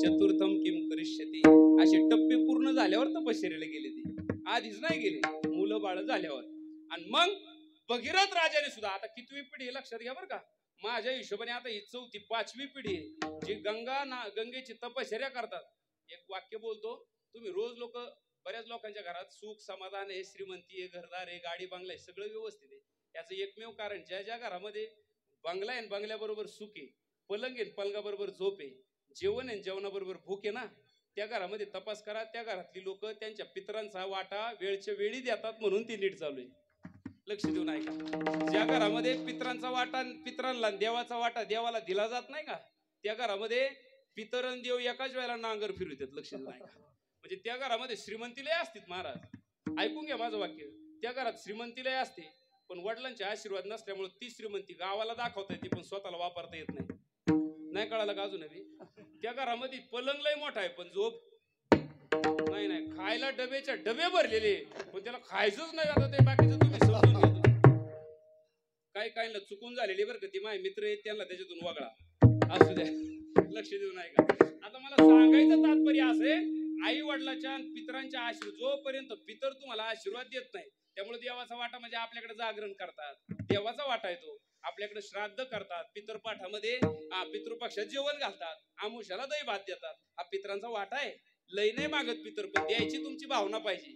चतुर्थम किम करिष्यति, असे टप्पे पूर्ण झाल्यावर तपश्चर्याला गेले. ते आधीच नाही गेले, मुलं बाळ झाल्यावर. आणि मग भगीरथ राजाने सुद्धा, आता कितवी पिढी हे लक्षात घ्या बरं का, माझ्या हिशोबाने आता ही 4थी 5वी पिढी जी गंगेची तपश्चर्या करतात. एक वाक्य बोलतो, तुम्ही रोज लोक बऱ्याच लोकांच्या घरात सुख समाधान आहे, श्रीमंती आहे, घरदार आहे, गाडी बंगला आहे, सगळं व्यवस्थित आहे. याचं एकमेव कारण ज्या ज्या घरामध्ये बंगला आहे बंगल्याबरोबर सुख आहे, पलंग आहे पलंगाबरोबर झोप आहे, जेवण आहे जेवणाबरोबर भूक आहे ना, त्या घरामध्ये तपास करा. त्या घरातली लोक त्यांच्या पितरांचा वाटा वेळच्या वेळी देतात म्हणून ती नीट चालू आहे. लक्ष देऊन ऐका. ज्या घरामध्ये पितरांचा वाटा पितरांना देवाचा वाटा देवाला दिला जात नाही का, त्या घरामध्ये पितर आणि देव एकाच वेळेला नांगर फिरवतात. लक्ष देऊन ऐका. म्हणजे त्या घरामध्ये श्रीमंतीलय असतील महाराज, ऐकून घ्या माझं वाक्य. त्या घरात श्रीमंतीलय असते, पण वडिलांचे आशीर्वाद नसल्यामुळे ती श्रीमंती गावाला दाखवता येते पण स्वतःला वापरता येत नाही. नाही कळालं का अजून? त्या घरामध्ये पलंग लय मोठा आहे पण झोप नाही. नाही खायला डब्याच्या डबे भरलेले पण त्याला खायचंच नाही. आता ते बाकीचं तुम्ही समजून घ्या. काही काहींना चुकून झालेली बरं का, ती माझे मित्र आहेत त्यांना त्याच्यातून वगळा. असू द्या, लक्ष देऊ नाही का. आता मला सांगायचं तात्पर्य असे, आई वडिलाच्या पितरांच्या आशीर्वाद जोपर्यंत पितर तुम्हाला आशीर्वाद देत नाही, त्यामुळे देवाचा वाटा म्हणजे आपल्याकडे जागरण करतात, देवाचा वाटा येतो. आपल्याकडे श्राद्ध करतात, पितरपाठामध्ये पितृपक्षात जेवण घालतात, आमुष्याला दही भात देतात. हा पितरांचा वाटा आहे. लय नाही मागत पितर, पण द्यायची तुमची भावना पाहिजे.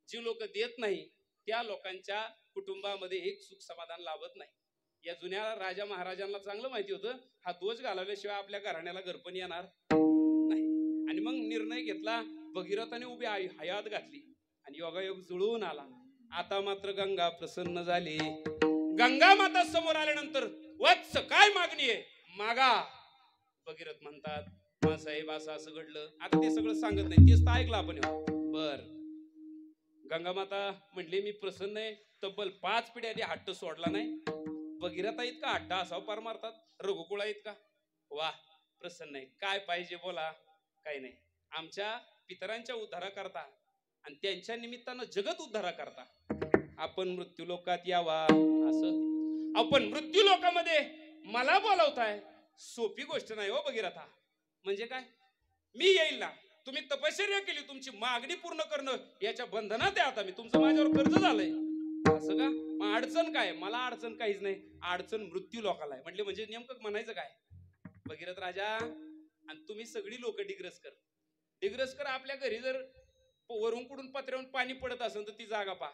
जी लोक देत नाही त्या लोकांच्या कुटुंबामध्ये एक सुख समाधान लाभत नाही. या जुन्या राजा महाराजांना चांगलं माहिती होतं, हा ध्वज घालवल्याशिवाय आपल्या घराण्याला घरपण येणार नाही. आणि मग निर्णय घेतला, भगीरथाने उभी हयात घातली आणि योगायोग जुळून आला. आता मात्र गंगा प्रसन्न झाली. गंगा माता समोर आल्यानंतर वत्स काय मागणी आहे मागा. भगीरथ म्हणतात, मा साहेब असं असं घडलं. आता ते सगळं सांगत नाही, तेच तर ऐकलं आपण. बर. गंगा माता म्हणली मी प्रसन्न आहे. तब्बल 5 पिढ्याने हट्ट सोडला नाही. भगीरथा इतका हट्ट असाव पार मारतात, रघुकुळा इतका. वा, प्रसन्न आहे. काय पाहिजे बोला. काही नाही. आमच्या पितरांच्या उद्धारा करता आणि त्यांच्या निमित्तानं जगत उद्धारा करता आपण मृत्यू लोकात यावा. असं आपण मृत्यू लोकामध्ये मला बोलावताय, सोपी गोष्ट नाही हो भगीरथा. म्हणजे काय, मी येईल ना, तुम्ही तपश्चर्या केली, तुमची मागणी पूर्ण करणं याच्या बंधनात आहे. आता मी तुमचं माझ्यावर कर्ज झालंय. असं का? मग अडचण काय? मला अडचण काहीच नाही. अडचण मृत्यू लोकाला आहे. म्हटले म्हणजे नेमकं म्हणायचं काय? भगीरथ राजा आणि तुम्ही सगळी लोक डिग्रसकर आपल्या घरी जर वरून कुठून पत्र्यावरून पाणी पडत असेल तर ती जागा पहा.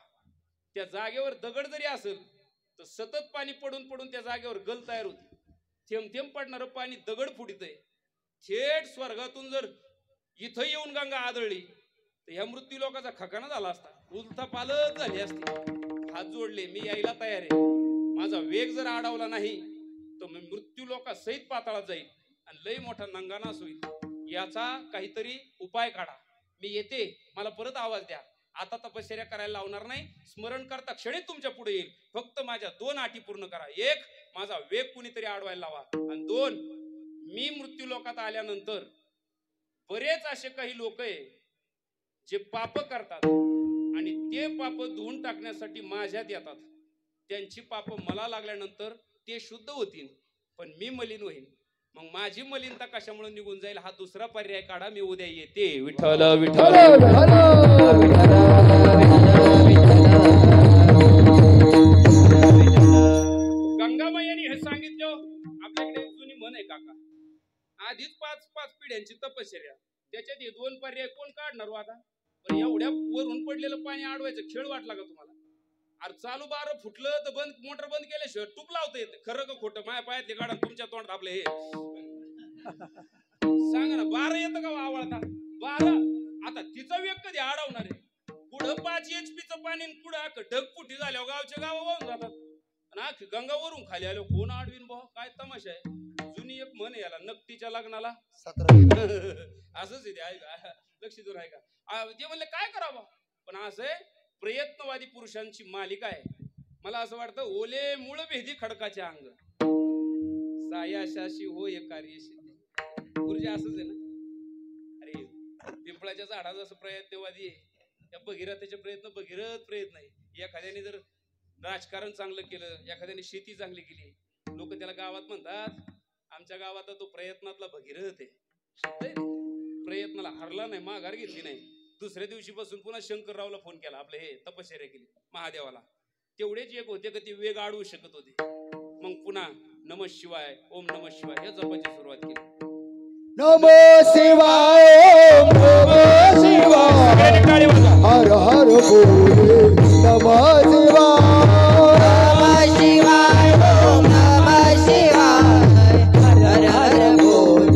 त्या जागेवर दगड जरी असेल तर सतत पाणी पडून पडून त्या जागेवर गल तयार होते. थेंब थेंब पडणारं पाणी दगड फुटितंय. थेट स्वर्गातून जर इथं येऊन गंगा आदळली तर ह्या मृत्यू लोकांचा खकाना झाला असता, उलथा पालत झाली असती. हात जोडले, मी यायला तयार आहे. माझा वेग जर अडवला नाही तर मी मृत्यू लोकांसहित पाताळात जाईल आणि लय मोठा नंगानास होईल. याचा काहीतरी उपाय काढा. मी येते, मला परत आवाज द्या. आता तपश्चर्या करायला लावणार नाही. स्मरण करता क्षणिक तुमच्या पुढे येईल. फक्त माझ्या 2 अटी पूर्ण करा. 1, माझा वेग कुणीतरी अडवायला लावा. आणि 2, मी मृत्यू लोकात आल्यानंतर बरेच असे काही लोक आहे जे पाप करतात आणि ते पाप धुवून टाकण्यासाठी माझ्यात येतात. त्यांची पाप मला लागल्यानंतर ते शुद्ध होतील, पण मी मलिन होईल. मग माझी मलिनता कशामुळे निघून जाईल हा दुसरा पर्याय काढा. मी उद्या येते. विठ्ठल विठ्ठल. गंगामाईने हे सांगितलं. आपल्याकडे जुनी म्हण आहे काका, आधीच 5 पिढ्यांची तपश्चर्या, त्याच्यात हे 2 पर्याय कोण काढणार हो आता? पण एवढ्या वरून पडलेलं पाणी अडवायचं खेळ वाटला का तुम्हाला? अरे चालू 12 फुटलं तर बंद, मोटर बंद केल्याशिवाय टूप लावता येते. खरं का खोटं? माझ्या पायातले गाडा तुमच्या तोंडात आपले हे सांगा ना. 12 येतं का आवळता? 12. आता तिचा वेग कधी अडवणार आहे? पुढं 5 HP पाणी, पुढं ढगपुटी झाल्यावर गावच्या गाव वाहून जातात. आणि गंगावरून खाली आलो कोण अडवीन भाऊ? काय तमाशा आहे? जुनी एक म्हण याला, नकटीच्या लग्नाला 17 असंच येते. ऐका, लक्ष देऊन ऐका. ते म्हणले काय करावं, पण असं प्रयत्नवादी पुरुषांची मालिका आहे. मला असं वाटतं, ओले मूळ भेदी खडकाचे अंग, सायाशाशी होय कार्यशी. गुरुजी असंच आहे ना. अरे पिंपळाच्या झाडाचा असं प्रयत्नवादी आहे, त्या भगीरथाचे प्रयत्न भगीरथ प्रयत्न आहे. एखाद्याने जर राजकारण चांगलं केलं, एखाद्याने शेती चांगली केली, लोक त्याला गावात म्हणतात आमच्या गावात तो प्रयत्नातला भगीरथ आहे. प्रयत्नाला हरला नाही, माघार घेतली नाही. दुसऱ्या दिवशीपासून पुन्हा शंकररावला फोन केला, आपले हे तपश्चर्या केली महादेवाला. तेवढेच एक होते का ते वेग अडवू शकत होते. मग पुन्हा नमः शिवाय, ओम नमः शिवाय या जपाची सुरुवात केली. नमः शिवाय, ओम नमः शिवाय. सगळ्यांनी टाळी वाजवा. हर हर बोले नमः शिवाय ओम नमः शिवाय हर हर बोल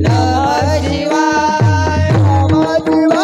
नमः शिवाय नमः शिवाय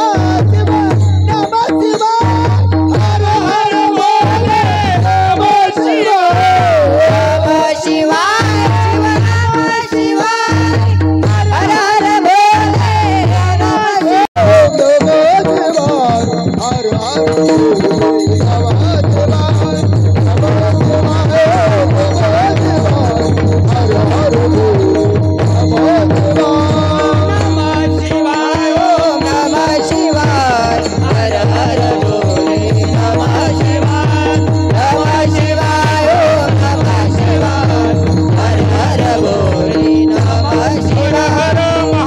नमः शिवाय हर हर बोले नमः शिवाय शिवाय नमः शिवाय हर हर बोले नमः हर हर बोले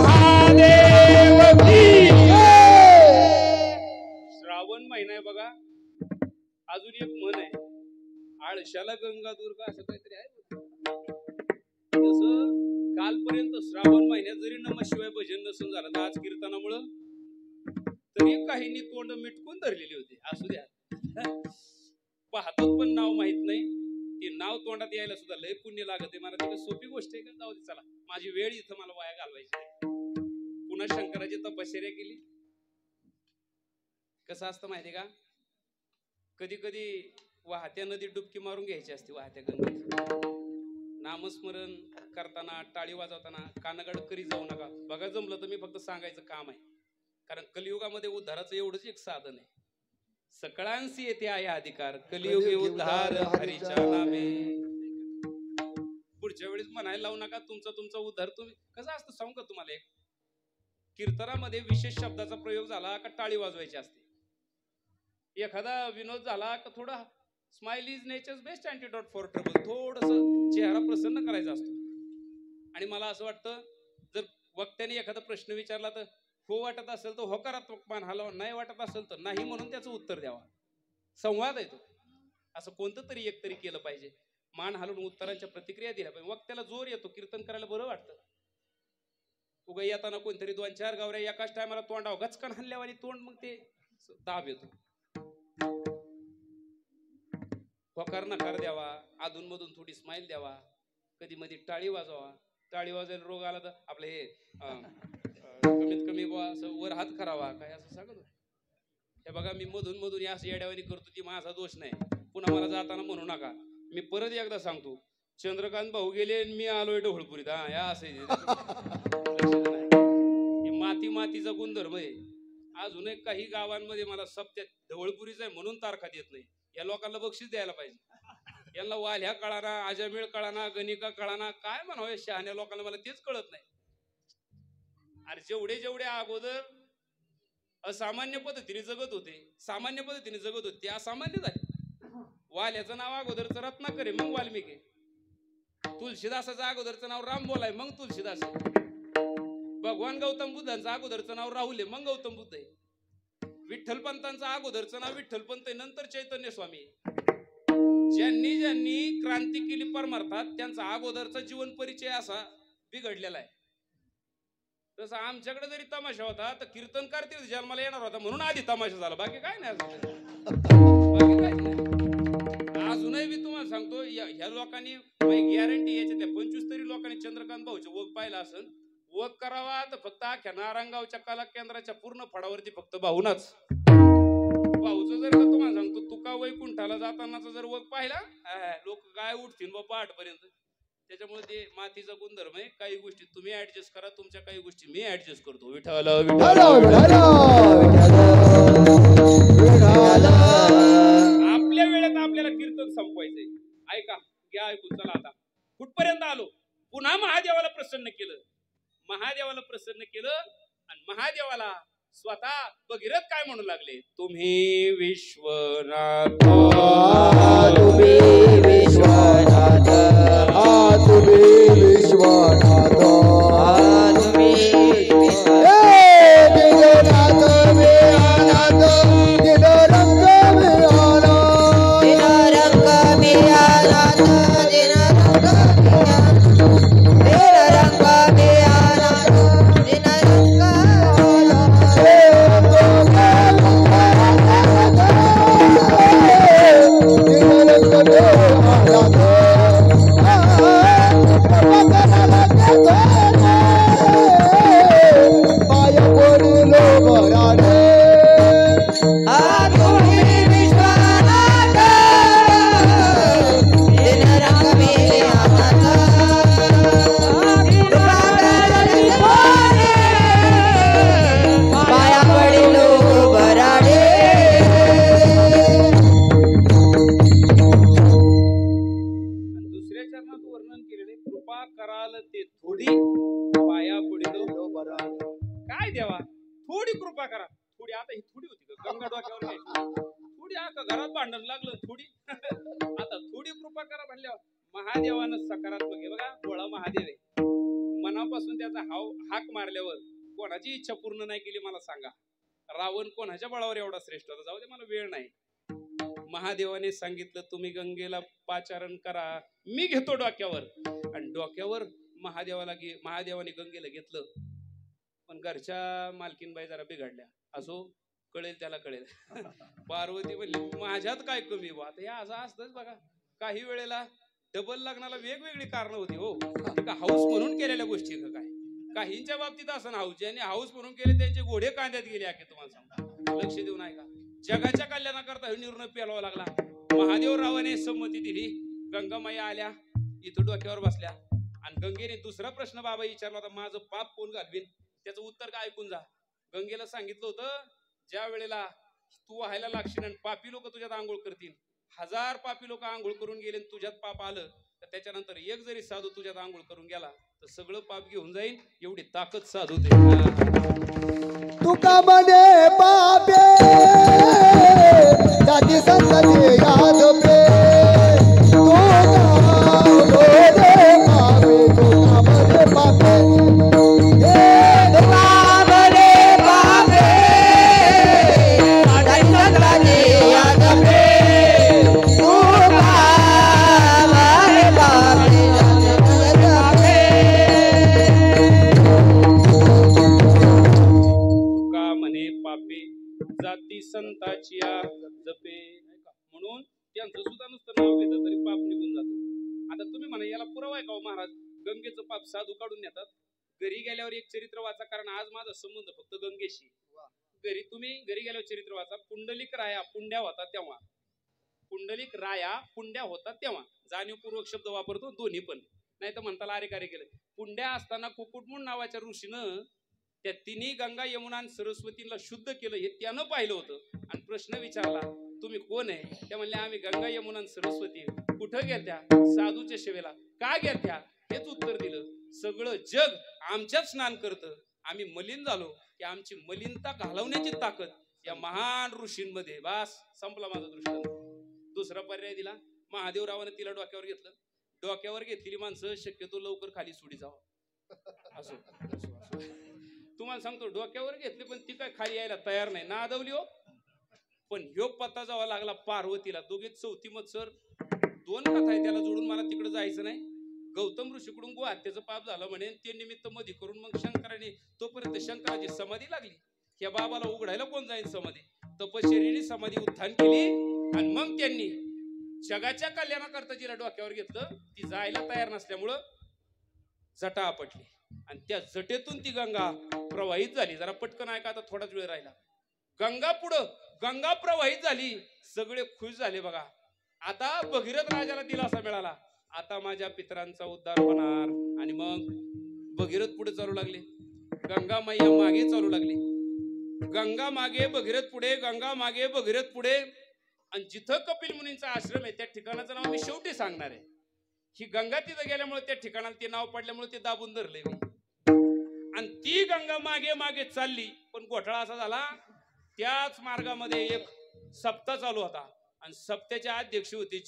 आळशाला गंगा दुर्गा असं काहीतरी आहे. तसं कालपर्यंत श्रावण महिन्यात जरी नमः शिवाय भजन नसून झालं तर आज कीर्तनामुळं तरी काहींनी तोंड मिटकून धरलेली होती. असू द्या, पाहतात पण नाव माहित नाही. ते नाव तोंडात यायला सुद्धा लय पुण्य लागत आहे. मला तिथे सोपी गोष्ट आहे का? जाऊ दे, चला माझी वेळ इथं मला वाया घालवायची. पुन्हा शंकराची तपश्चर्या केली. कसं असतं माहिती का? कधी कधी वाहत्या नदीत डुबकी मारून घ्यायची असते. वाहत्या गंगेत नामस्मरण करताना, टाळी वाजवताना कानगड करीत जाऊ नका. बघा, जमलं तर मी फक्त सांगायचं काम आहे. कारण कलियुगामध्ये उद्धाराचं एवढंच एक साधन आहे. सकळांशी येते आहे अधिकार, कलियुगी उद्धार हरीच्या नामे. पुढच्या वेळेस म्हणायला लावू नका तुमचा उद्धार तुम्ही. कसं असतं सांगू का तुम्हाला? एक कीर्तनामध्ये विशेष शब्दाचा प्रयोग झाला का टाळी वाजवायची असते. एखादा विनोद झाला का थोडा smile is nature's best antidote for trouble, थोडंसं चेहरा प्रसन्न करायचा असतो. आणि मला असं वाटतं, जर वक्त्याने एखादा प्रश्न विचारला तर हो वाटत असेल तर होकारात्मक मान हलवा, नाही वाटत असेल तर नाही म्हणून त्याचं उत्तर द्यावा. संवाद आहे तो. असं कोणतं तरी एक तरी केलं पाहिजे. मान हलवून उत्तरांच्या प्रतिक्रिया दिल्या पाहिजे. वक्त्याला जोर येतो, कीर्तन करायला बरं वाटतं. उगा येताना कोणतरी 2-4 गावऱ्या एकाच टायमाला तोंडावर गचकन हल्ल्यावानी तोंड, मग ते दाब येतो. होकार नकार द्यावा, अधून मधून थोडी स्माइल द्यावा, कधी मध्ये टाळी वाजवा. टाळी वाजायला रोग आला तर आपलं हे कमीत कमी असं वर हात करावा काय असं सांगत. हे बघा, मी मधून मधून असं येड्यावानी करतो, ती माझा दोष नाही. पुन्हा मला जाताना म्हणू नका. मी परत एकदा सांगतो, चंद्रकांत भाऊ गेले आणि मी आलोय ढवळपुरीत. हा, या असं मातीचा गुणधर्म आहे. अजूनही काही गावांमध्ये मला सप्त्यात ढवळपुरीच आहे म्हणून तारखा देत नाही. या लोकांना बक्षीस द्यायला पाहिजे. यांना वाल्ह्या कळाना, आजामेळ कळाना, गणिका कळाना, काय म्हणावं शहाण्या लोकांना, मला तेच कळत नाही. अरे जेवढे अगोदर असामान्य पद्धतीने जगत होते, सामान्य पद्धतीने जगत होते, ते असामान्य झाले. वाल्याचं नाव अगोदरचं रत्नाकर आहे, मग वाल्मिकी. तुलसीदासाचं अगोदरचं नाव राम बोलाय, मग तुलसीदास. भगवान गौतम बुद्धांचं अगोदरचं नाव राहुल आहे, मग गौतम बुद्ध आहे. विठ्ठलपंतांचं अगोदरचं नाव विठ्ठलपंत आहे, नंतर चैतन्य स्वामी. ज्यांनी ज्यांनी क्रांती केली परमार्थात, त्यांचा अगोदरचा जीवन परिचय असा बिघडलेला आहे. तसं आमच्याकडे जरी तमाशा होता तर कीर्तनकार तीर्थ जन्माला येणार होता म्हणून आधी तमाशा झाला, बाकी काय नाही. बाकी काय नाही. अजूनही मी तुम्हाला सांगतो, ह्या लोकांनी गॅरंटी याच्या त्या 25 तरी लोकांनी चंद्रकांत भाऊचे वग पाहिला असेल. वग करावा तर फक्त अख्ख्या नारायणगावच्या कला केंद्राच्या पूर्ण फडावरती फक्त भाऊनाच. भाऊचं जर का तुम्हाला सांगतो, तुका वैकुंठाला जातानाचा जर वग पाहिला, लोक काय उठतील बाबा 8 पर्यंत. त्याच्यामुळे ते मातीचा गुणधर्म आहे. काही गोष्टी तुम्ही ऍडजस्ट करा, तुमच्या काही गोष्टी मी ऍडजस्ट करतो. विठ्ठल आपल्या वेळेत आपल्याला कीर्तन संपवायचंय. ऐका, घ्या ऐकून. चला आता कुठपर्यंत आलो. पुन्हा महादेवाला प्रसन्न केलं. महादेवाला प्रसन्न केलं आणि महादेवाला स्वतः भगीरथ काय म्हणू लागले, तुम्ही विश्वनाथ, तुम्ही विश्वनाथ, तुम्ही विश्वनाथ, कराल ते थोडी पाया पुढील बरा काय देवा थोडी कृपा करा थोडी आता ही थोडी होती का गंगा डोक्यावर घ्यायची थोडी आका घरात भांडण लागलं थोडी आता थोडी कृपा करा म्हणल्यावर महादेवानं सकारात्मक आहे बघा भोळा महादेव आहे मनापासून त्याचा हाक मारल्यावर कोणाची इच्छा पूर्ण नाही केली मला सांगा रावण कोणाच्या बळावर एवढा श्रेष्ठ होता जाऊ दे मला वेळ नाही महादेवाने सांगितलं तुम्ही गंगेला पाचारण करा मी घेतो डोक्यावर आणि डोक्यावर महादेवाने गंगेला घेतलं पण घरच्या मालकीनबाई जरा बिघडल्या असो कळेल त्याला कळेल पार्वती म्हणली माझ्यात काय कमी बा आता या असं असतंच बघा काही वेळेला डबल लग्नाला वेगवेगळी कारणं होती हो का हाऊस म्हणून केलेल्या गोष्टी का काय काहींच्या बाबतीत असं ना हाऊस ज्यांनी हाऊस म्हणून केले त्यांचे घोडे कांद्यात गेले की तुम्हाला सांगतो लक्ष देऊ नाही का जगाच्या कल्याणाकरता हे निर्णय पेलावा लागला महादेवरावाने संमती दिली गंगामाई आल्या इथं डोक्यावर बसल्या आणि गंगेने दुसरा प्रश्न बाबा विचारला होता माझं पाप कोण घालवीन त्याचं उत्तर काय ऐकून जा गंगेला सांगितलं होतं ज्या वेळेला तू व्हायला लागशील आणि पापी लोक तुझ्यात आंघोळ करतील 1000 पापी लोक आंघोळ करून गेले तुझ्यात पाप आलं तर त्याच्यानंतर एक जरी साधू तुझ्यात आंघोळ करून गेला तर सगळं पाप घेऊन जाईल एवढी ताकद साधू दे तुका म्हणे पापे जाती संताची याद पे तुका म्हणे पापे तुका म्हणे पापे जाती संताची जपे म्हणून त्यांचं सुद्धा नुसतं नाव घेतलं तरी पाप निघून जातं आता तुम्ही म्हणा याला पुरावा आहे का महाराज गंगेचं पाप साधू काढून नेतात घरी गेल्यावर एक चरित्र वाचा कारण आज माझा संबंध फक्त गंगेशी घरी गेल्यावर चरित्र वाचा पुंडलिक राया पुंड्या होता तेव्हा पुंडलिक राया पुंड्या होता तेव्हा जाणीवपूर्वक शब्द वापरतो दोन्ही पण नाही तर म्हणताला अरे कार्य केलं पुंड्या असताना कुकुटमुंड नावाच्या ऋषीनं त्या तिन्ही गंगा यमुना आणि सरस्वतीला शुद्ध केलं हे त्यानं पाहिलं होतं आणि प्रश्न विचारला तुम्ही कोण आहे त्या म्हणले आम्ही गंगा यमुना आणि सरस्वती कुठं गेलत्या साधूच्या सेवेला का गेलत्या हेच उत्तर दिलं सगळं जग आमच्यात स्नान करतं आम्ही मलिन झालो की आमची मलिनता घालवण्याची ताकद या महान ऋषींमध्ये बास संपला माझा दृष्टांत दुसरा पर्याय दिला महादेवरावाने तिला डोक्यावर घेतलं डोक्यावर घेतलेली माणसं शक्यतो लवकर खाली सुडी जावं असो तुम्हाला सांगतो डोक्यावर घेतली पण ती काय खाली यायला तयार नाही नादवली हो पण ह्यो पत्ता जावा लागला पार्वतीला दोघे चौथी मत्सर 2 कथा आहे त्याला जोडून मला तिकडे जायचं नाही गौतम ऋषीकडून गो हत्येचं पाप झालं म्हणे ते निमित्त मध्ये करून मग शंकराने तोपर्यंत शंकराची समाधी लागली या बाबाला उघडायला कोण जाईल समाधी तपश्चर्येने समाधी उत्थान केली आणि मग त्यांनी जगाच्या कल्याणाकरता जिला डोक्यावर घेतलं ती जायला तयार नसल्यामुळं जटा आपटली आणि त्या जटेतून ती गंगा प्रवाहित झाली जरा पटकन ऐका आता थोडाच वेळ राहिला गंगा प्रवाहित झाली सगळे खुश झाले बघा आता भगीरथ राजाला दिलासा मिळाला आता माझ्या पितरांचा उद्धार होणार आणि मग भगीरथ पुढे चालू लागले गंगा मैया मागे चालू लागली गंगा मागे भगीरथ पुढे गंगा मागे भगीरथ पुढे आणि जिथं कपिल मुनींचा आश्रम आहे त्या ठिकाणाचं नाव मी शेवटी सांगणार आहे ही गंगा तिथं गेल्यामुळे त्या ठिकाणाला ते नाव पडल्यामुळे ते दाबून धरले मी आणि ती गंगा मागे मागे चालली पण घोटाळा असा झाला त्याच मार्गामध्ये एक सप्ताह चालू होता आणि सप्त्याचे अध्यक्ष होते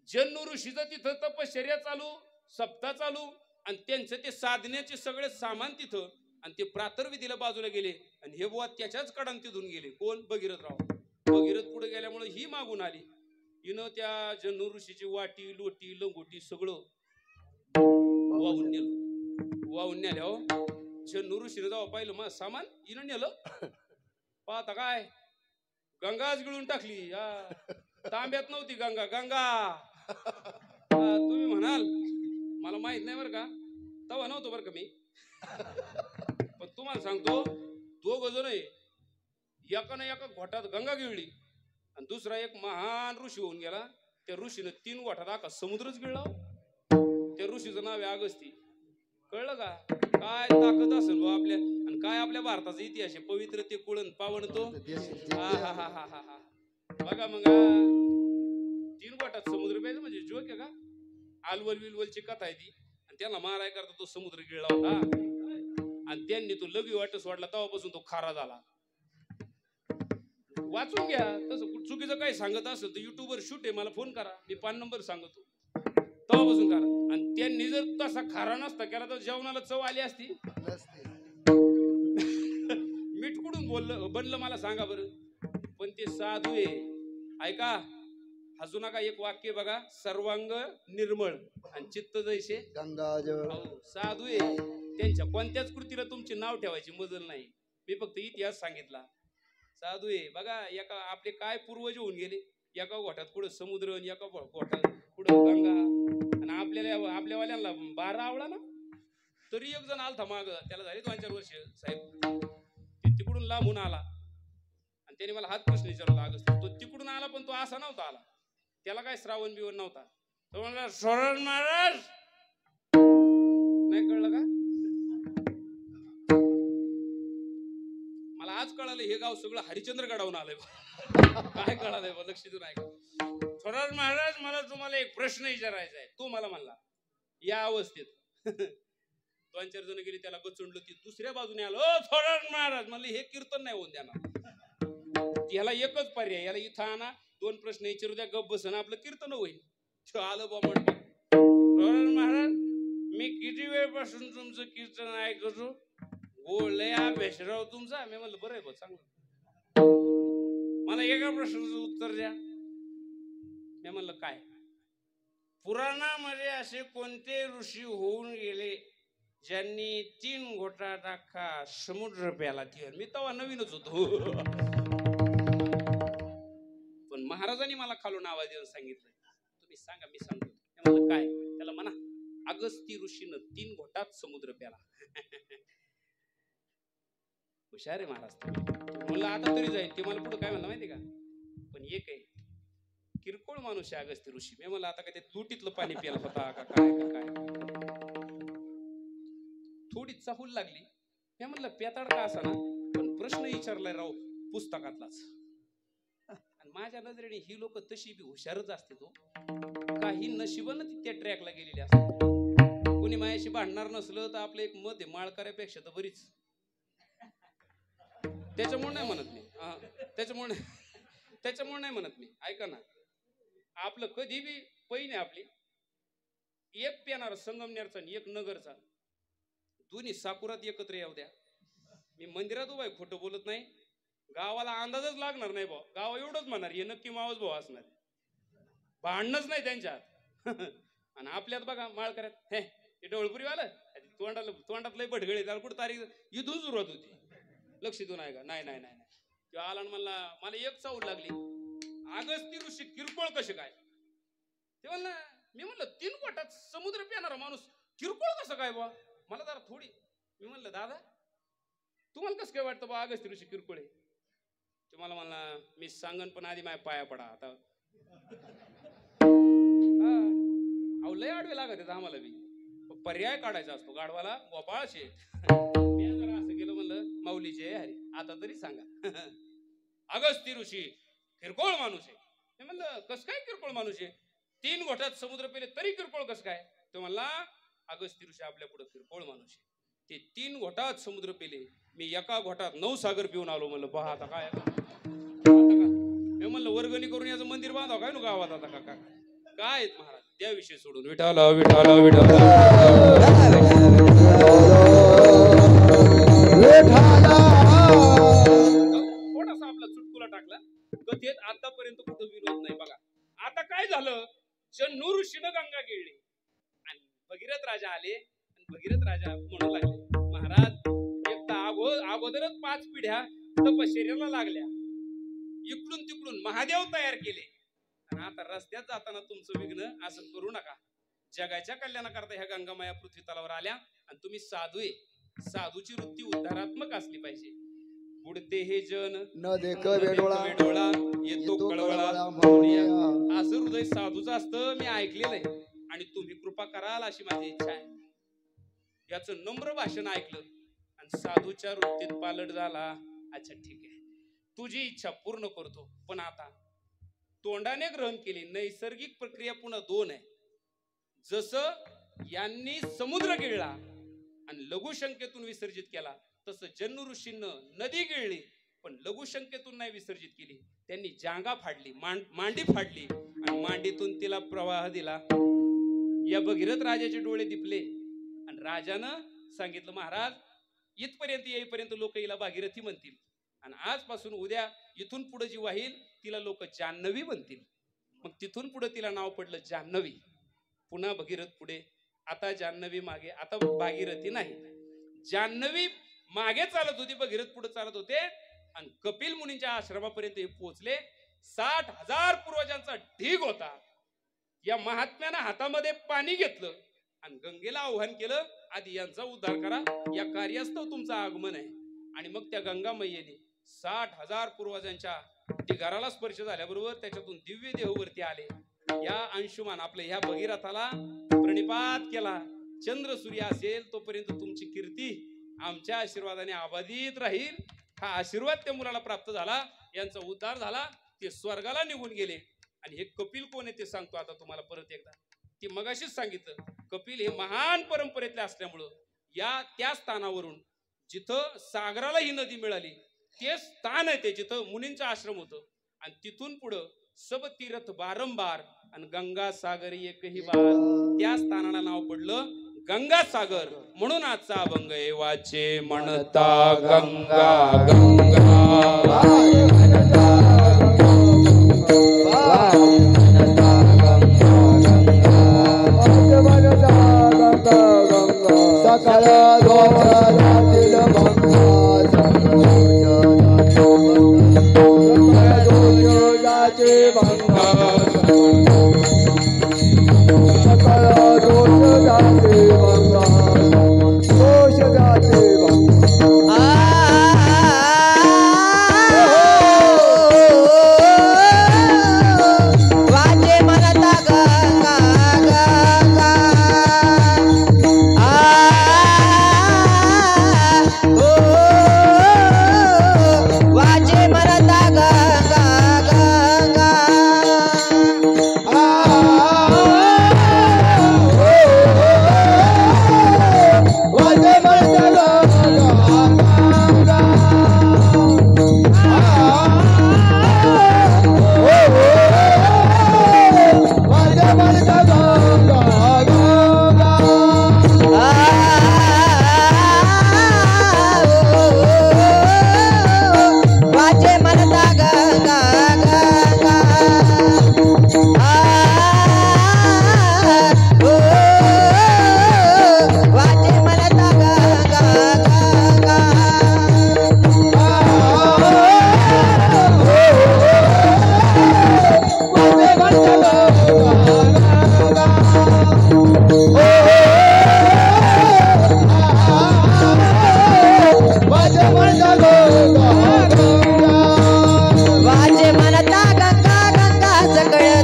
जन्नू ऋषीचं तिथं तपश्चर्या चालू सप्ताह चालू आणि त्यांचं ते साधण्याचे सगळे सामान तिथं आणि ते प्रातर्विधीला बाजूला गेले आणि हे बुवा त्याच्याच कडान तिथून गेले कोण भगीरथ पुढे गेल्यामुळे ही मागून आली हिनं त्या जन्नू ऋषीची वाटी लोटी लंगोटी सगळं वाहून नेलं हो जन्नू ऋषीनं जेव्हा पाहिलं मग सामान हिनं नेलं पाहता काय गंगाच गिळून टाकली तांब्यात नव्हती गंगा तुम्ही म्हणाल मला माहित नाही बरं का तेव्हा नव्हतं बरं का मी पण तुम्हाला सांगतो 2 जण एकानं एका घोटात गंगा गिळली आणि दुसरा एक महान ऋषी होऊन गेला त्या ऋषीनं 3 घोटात आका समुद्रच गिळला त्या ऋषीचं नाव आहे अगस्ती कळलं का काय ताकद असेल बा आपल्या आणि काय आपल्या भारताचा इतिहास आहे पवित्र ते कुळण पावन तो बघा मग 3 घोटात समुद्र प्यायचं म्हणजे जोक आहे का आलवल विलवलची कथा आहे ती. आणि त्याला माराय करता तो समुद्र गिळला होता आणि त्यांनी तो लगी वाट सोडला तेव्हापासून तो खारा झाला. वाचून घ्या. तसं चुकीचं काही सांगत असेल तर युट्यूबवर शूट आहे, मला फोन करा, मी 5 नंबर सांगतो तेव्हापासून करा. आणि त्यांनी जर तसा खारा नसता केला तर जेवणाला चव आली असती. मीठ कुठून बनलं मला सांगा बरं. पण ते साधू आहे. ऐका, हसू नका. एक वाक्य बघा, सर्वांग निर्मळ आणि चित्त जैसे गंगाजळ. साधू आहे. त्यांच्या कोणत्याच कृतीला तुमचे नाव ठेवायची मजल नाही. मी फक्त इतिहास सांगितला. साधू आहे बघा. एका आपले काय पूर्वज होऊन गेले. एका गोठ्यात पुढे समुद्र आणि एका गोठ्यात पुढे गंगा. आणि आपल्या वाल्यांना 12 आवळा ना. तरी एक जण आलता माग, त्याला झाले 2-4 वर्ष साहेब. ते तिकडून लांबून आला आणि त्याने मला हात प्रश्न विचारला. अगस्त तो तिकडून आला पण तो असा नव्हता आला. त्याला काय श्रावण बिवण नव्हता. तो म्हणला सोरण महाराज. नाही कळलं का? मला आज कळालं हे गाव सगळं हरिश्चंद्रगडावरून आलंय. काय कळालंय लक्ष देऊन ऐका. सोरण महाराज, मला तुम्हाला एक प्रश्न विचारायचा आहे. तो मला म्हणला या अवस्थेत 2-4 जण गेली, त्याला गचुंडलं. ती दुसऱ्या बाजूने आलं. ओ सोरण महाराज. म्हणलं हे कीर्तन नाही होऊन देणार. याला एकच पर्याय, याला इथं आणा, 2 प्रश्न विचारू द्या, गप्प बसन, आपलं कीर्तन होईल. आलं बा म्हणतो. सोरण महाराज, मी किती वेळपासून तुमचं कीर्तन ऐकतो. हो लय अभ्यास राव तुमचा. मी म्हणलं बरं आहे बा, चांगलं. मला एका प्रश्नाचं उत्तर द्या. मी म्हणलं काय. पुराणामध्ये असे कोणते ऋषी होऊन गेले ज्यांनी 3 घोटात अख्खा समुद्र प्याला. मी तेव्हा नवीनच होतो. पण महाराजांनी मला खालून आवाज देऊन सांगितलं, तुम्ही सांगा मी सांगतो. म्हणलं काय. त्याला म्हणा अगस्ती ऋषीनं 3 घोटात समुद्र प्याला. हुशार आहे महाराज तुम्ही. म्हणलं आता तरी जाईल. ते मला पुढे काय म्हणलं माहिती का. पण एक आहे, किरकोळ माणूस आहे अगस्ती ऋषी. मी म्हणलं आता काय ते तुटीतलं पाणी प्यायला होता का काय. थोडी चाहूल लागली. मी म्हणलं पेताड का असा ना, पण प्रश्न विचारलाय राव पुस्तकातलाच. आणि माझ्या नजरेने ही लोक तशी बी हुशारच असते. तो काही नशिबानं ती त्या ट्रॅकला गेलेली असते. कोणी माझ्याशी भांडणार नसलं तर आपलं एक मत आहे, माळकऱ्यापेक्षा तर बरीच. त्याच्यामुळे नाही म्हणत मी. त्याच्यामुळे नाही म्हणत मी. ऐका ना, आपलं कधी बी पैन आहे आपली. एक पेनार संगमनेरचा आणि एक नगरचा, दोन्ही साकुरात एकत्र येऊ द्या. मी मंदिरात उभा आहे, खोटं बोलत नाही. गावाला अंदाजच लागणार नाही भाऊ. गाव एवढंच म्हणणार हे नक्की मावस भाऊ असणार. भांडणच नाही त्यांच्यात. आणि आपल्यात बघा माळकऱ्यात हे डोळपुरीवालं तोंडात लय भटगळे. त्याला कुठं तारीख इथून सुरुवात होती. लक्ष देऊन आहे का. नाही. किंवा आला म्हणला मला एक चावल लागली. अगस्ती ऋषी किरकोळ कसे काय. ते म्हणलं, मी म्हणलं 3 घोटात समुद्र पिणारा माणूस किरकोळ कसं काय बा. मला जरा थोडी. मी म्हणलं दादा तुम्हाला कसं काय वाटतं बा अगस्ती ऋषी किरकोळ आहे. ते मला म्हणला मी सांगन पण आधी माझ्या पाया पडा. आता अहो लय आडवे लागत आहेत आम्हाला बी. पर्याय काढायचा असतो गाढवाला. गोपाळ शेठ. मी जरा असं गेलं म्हणलं माऊली जय हरी, आता तरी सांगा. अगस्ती ऋषी किरकोळ माणूस आहे. मी म्हणलं कस काय किरकोळ माणूस आहे. 3 घोटात समुद्र पेले तरी किरकोळ कस काय. तो म्हणला अगस्ती ऋषी आपल्या पुढे किरकोळ माणूस आहे. ते 3 घोटात समुद्र पेले, मी एका घोटात 9 सागर पिऊन आलो. म्हणलं पहा आता काय. मी म्हणलं वर्गणी करून याचं मंदिर बांधावं काय नु गावात. आता का काय महाराज त्याविषयी सोडून विठाला विठाला विठाला. थोडासा आपला चुटकुला टाकला. कथेत आतापर्यंत कुठं विरोध नाही. बघा आता काय झालं. जन्नू ऋषीनं गंगा गिळली आणि भगीरथ राजा आले. आणि भगीरथ राजा म्हणू लागले महाराज एक तर अगोदरच 5 पिढ्या तपश्चर्याला लागल्या. इकडून तिकडून महादेव तयार केले. आणि आता रस्त्यात जाताना तुमचं विघ्न असं करू नका. जगाच्या कल्याणाकरता ह्या गंगामाया पृथ्वी तलावर आल्या. आणि तुम्ही साधू आहे. साधूची वृत्ती उद्धारात्मक असली पाहिजे. बुडते हे जन न देख वेडोळा येतो कळवळा. असं हृदय साधूचं असतं मी ऐकलेलं आहे. आणि तुम्ही कृपा कराल अशी माझी इच्छा आहे. याचं नम्र भाषण ऐकलं आणि साधूच्या वृत्तीत पालट झाला. अच्छा ठीक आहे तुझी इच्छा पूर्ण करतो. पण आता तोंडाने ग्रहण केली. नैसर्गिक प्रक्रिया पुन्हा 2 आहे. जसं यांनी समुद्र गिळला आणि लघुशंकेतून विसर्जित केला, तसं जन्नू ऋषींनं नदी गिळली पण लघुशंकेतून नाही विसर्जित केली. त्यांनी जांगा फाडली, मांडी फाडली आणि मांडीतून तिला प्रवाह दिला. या भगीरथ राजाचे डोळे दिपले आणि राजानं सांगितलं, महाराज इथपर्यंत येईपर्यंत लोक हिला भागीरथी म्हणतील आणि आजपासून उद्या इथून पुढे जी वाहील तिला लोक जान्हवी म्हणतील. मग तिथून पुढे तिला नाव पडलं जान्हवी. पुन्हा भगीरथ पुढे, आता जान्हवी मागे, आता भागीरथी नाही. जान्हवी मागे चालत होती, भगीरथ पुढे चालत होते आणि कपिल मुनींच्या आश्रमापर्यंत हे पोहोचले. 60,000 पूर्वजांचा ढीग होता. या महात्म्यानं हातामध्ये पाणी घेतलं आणि गंगेला आव्हान केलं, आधी यांचा उद्धार करा, या कार्यास्तव तुमचं आगमन आहे. आणि मग त्या गंगा मैयेने 60,000 पूर्वजांच्या ढिगाराला स्पर्श झाल्याबरोबर त्याच्यातून दिव्य देहवरती आले. या अंशुमान आपल्या ह्या भगीरथाला प्रणिपात केला. चंद्र सूर्य असेल तोपर्यंत तुमची कीर्ती आमच्या आशीर्वादाने अबाधित राहील. हा आशीर्वाद त्या मुलाला प्राप्त झाला, यांचा उद्धार झाला, ते स्वर्गाला निघून गेले. आणि हे कपिल कोण आहे ते सांगतो आता तुम्हाला परत एकदा. ती मगाशीच सांगितलं, कपिल हे महान परंपरेतले असल्यामुळं या त्या स्थानावरून जिथं सागराला ही नदी मिळाली ते स्थान आहे, ते जिथं मुनींचं आश्रम होतं. आणि तिथून पुढं सब तीर्थ बारंबार आणि गंगा सागर एकही बार, त्या स्थानाला नाव पडलं गंगासागर. म्हणून आजचा अभंग आहे, वाचे म्हणता गंगा गंगा सकल दोषातील भंगा, सकल दोष जाते भंगा, दोष जाते भंगा. वाचे म्हणता गंगा गंगा, वाचे म्हणता गंगा गंगा. वाचे म्हणता गंगा गंगा, वाचे म्हणता गंगा गंगा. वाचे म्हणता गंगा गंगा, सकळ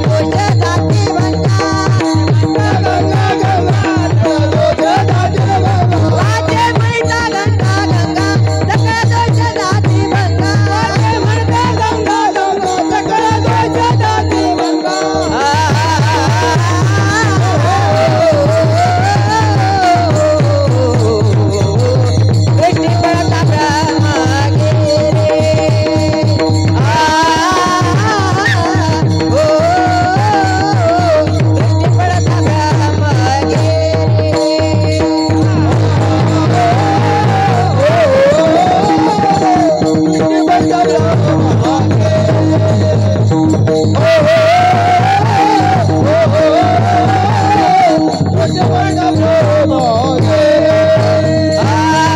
दोष जाती भंगा. वाचे म्हणता गंगा गंगा, सकळ दोष जाती भंगा. दृष्टी पडता ब्रह्मगिरी, दृष्टी पडता ब्रह्मगिरी.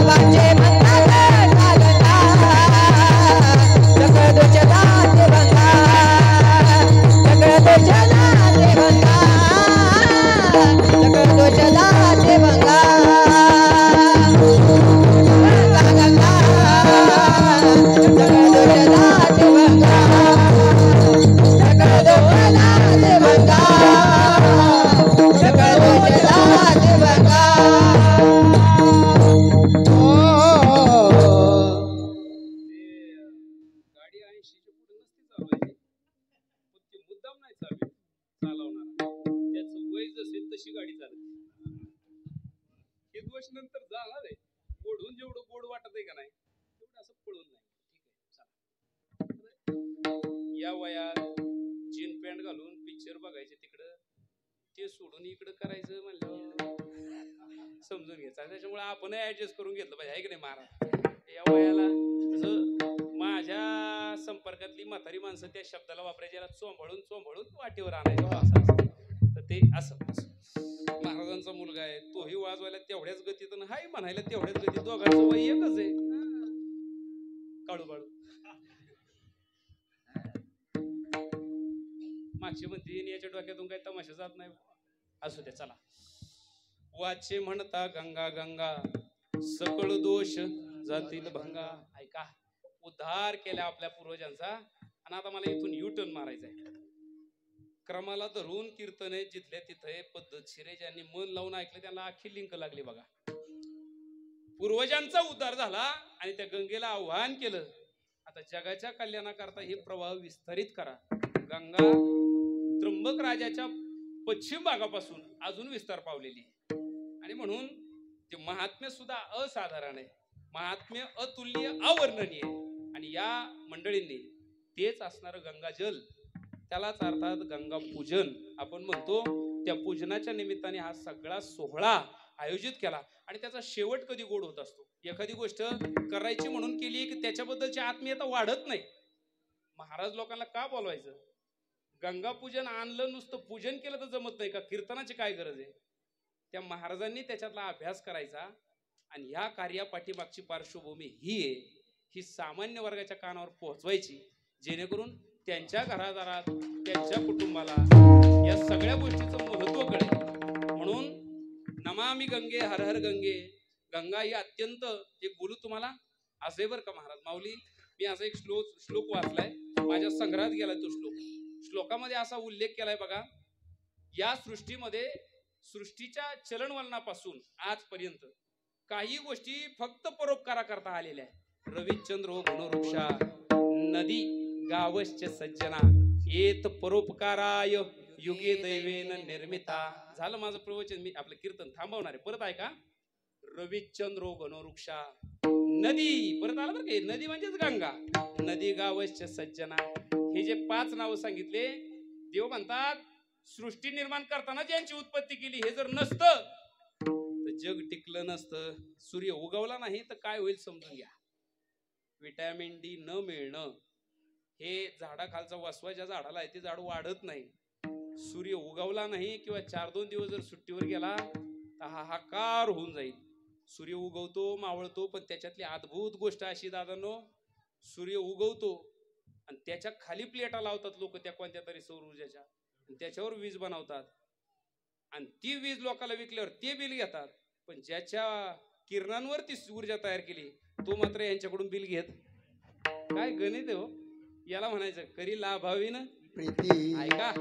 वाचे म्हणता गंगा गंगा, सकळ दोष जाते भंगा, सकळ दोष जाते भंगा, सकळ दोष जाते भंगा. गंगा गंगा, सकळ दोष जाते भंगा, सकळ दोष जाते भंगा, सकळ दोष जाते भंगा. गाडी 80च्या पुढे नसते चालवायची, पण ती मुद्दाम नाही चालवणार. त्याचं वय जसे तशी गाडी चालते. हे दोष नंतर जाणार आहे. गोडून जेवढं गोड वाटत आहे का नाही तेवढं असं पळून नाही. ठीक आहे चला. या वयात जीन पॅन्ट घालून पिक्चर बघायचे तिकडं, ते सोडून इकडं करायचं म्हणलं समजून घ्यायचं. त्याच्यामुळे आपण ऍडजस्ट करून घेतलं पाहिजे, आहे की नाही महाराज. या वयाला तसं माझ्या संपर्कातली म्हातारी माणसं त्या शब्दाला वापरायची, याला चोंबळून चोंबळून वाटेवर आणायचं असं असतं. तर ते असं महाराजांचा मुलगा आहे, तोही वाजवायला तेवढ्याच गतीत हाय म्हणायला तेवढ्याच गतीत, दोघांचं वय एकच आहे. काळू काळू मागची म्हणते याच्या डोक्यातून काही तमाशा जात नाही. असू द्या चला. वाचे म्हणता गंगा गंगा सकळ दोष जातील भंगा. ऐका, उद्धार केला आपल्या पूर्वजांचा. आणि आता मला इथून युटर्न मारायचा आहे. क्रमाला धरून कीर्तन आहे जिथल्या तिथे पद्धतशीर आहे. ज्यांनी मन लावून ऐकलं त्यांना अख्खी लिंक लागली बघा. पूर्वजांचा उद्धार झाला आणि त्या गंगेला आव्हान केलं, आता जगाच्या कल्याणाकरता हे प्रवाह विस्तारित करा. गंगा त्र्यंबक राजाच्या पश्चिम भागापासून अजून विस्तार पावलेली आहे. आणि म्हणून ते महात्म्य सुद्धा असाधारण आहे, महात्म्य अतुल्य अवर्णनीय आहे. आणि या मंडळींनी तेच असणारं गंगाजल, त्यालाच अर्थात गंगा पूजन आपण म्हणतो, त्या पूजनाच्या निमित्ताने हा सगळा सोहळा आयोजित केला. आणि त्याचा शेवट कधी गोड होत असतो. एखादी गोष्ट करायची म्हणून केली की त्याच्याबद्दलची आत्मीयता वाढत नाही. महाराज लोकांना का बोलवायचं? गंगा पूजन आणलं, नुसतं पूजन केलं तर जमत नाही का? कीर्तनाची काय गरज आहे? त्या महाराजांनी त्याच्यातला अभ्यास करायचा. आणि ह्या कार्यापाठीमागची पार्श्वभूमी ही आहे, ही सामान्य वर्गाच्या कानावर पोहोचवायची, जेणेकरून त्यांच्या घरादारात त्यांच्या कुटुंबाला या सगळ्या गोष्टीचं महत्व कळेल. म्हणून नमामि गंगे हर हर गंगे. गंगा ही अत्यंत, एक बोलू तुम्हाला असे बरं का महाराज माऊली, मी असा एक श्लोक वाचलाय, माझ्या संग्रहात गेला तो श्लोक. श्लोकामध्ये असा उल्लेख केलाय बघा, या सृष्टीमध्ये सृष्टीच्या चलनवलनापासून आजपर्यंत काही गोष्टी फक्त परोपकाराकरता आलेल्या आहेत. रविचंद्रो गुणवृक्षा नदी गावश्च सज्जना येत परोपकाराय युगे दैवेन निर्मिता. झालं माझं प्रवचन, मी आपलं कीर्तन थांबवणार आहे. परत ऐका, रविचंद्रो गणवृक्षा नदी, परत आलं बरं का, नदी म्हणजेच गंगा. नदी गावश्च सज्जना, हे जे 5 नावं सांगितले, देव म्हणतात सृष्टी निर्माण करताना ज्यांची उत्पत्ती केली, हे जर नसतं तर जग टिकलं नसतं. सूर्य उगवला नाही तर काय होईल समजून घ्या. विटॅमिन डी न मिळणं, हे झाडाखालचा वसवा ज्या झाडाला आहे ते झाड वाढत नाही. सूर्य उगवला नाही किंवा 4-2 दिवस जर सुट्टीवर गेला तर हाहाकार होऊन जाईल. सूर्य उगवतो, मावळतो, पण त्याच्यातली अद्भुत गोष्ट अशी दादांनो, सूर्य उगवतो आणि त्याच्या खाली प्लेटा लावतात लोक त्या कोणत्या तरी सौर ऊर्जेच्या, त्याच्यावर वीज बनवतात आणि ती वीज लोकांना विकल्यावर ते बिल घेतात. पण ज्याच्या किरणांवर ती ऊर्जा तयार केली तो मात्र यांच्याकडून बिल घेत. काय गणित आहे हो, याला म्हणायचं करी लाभावीन प्रीती. ऐका,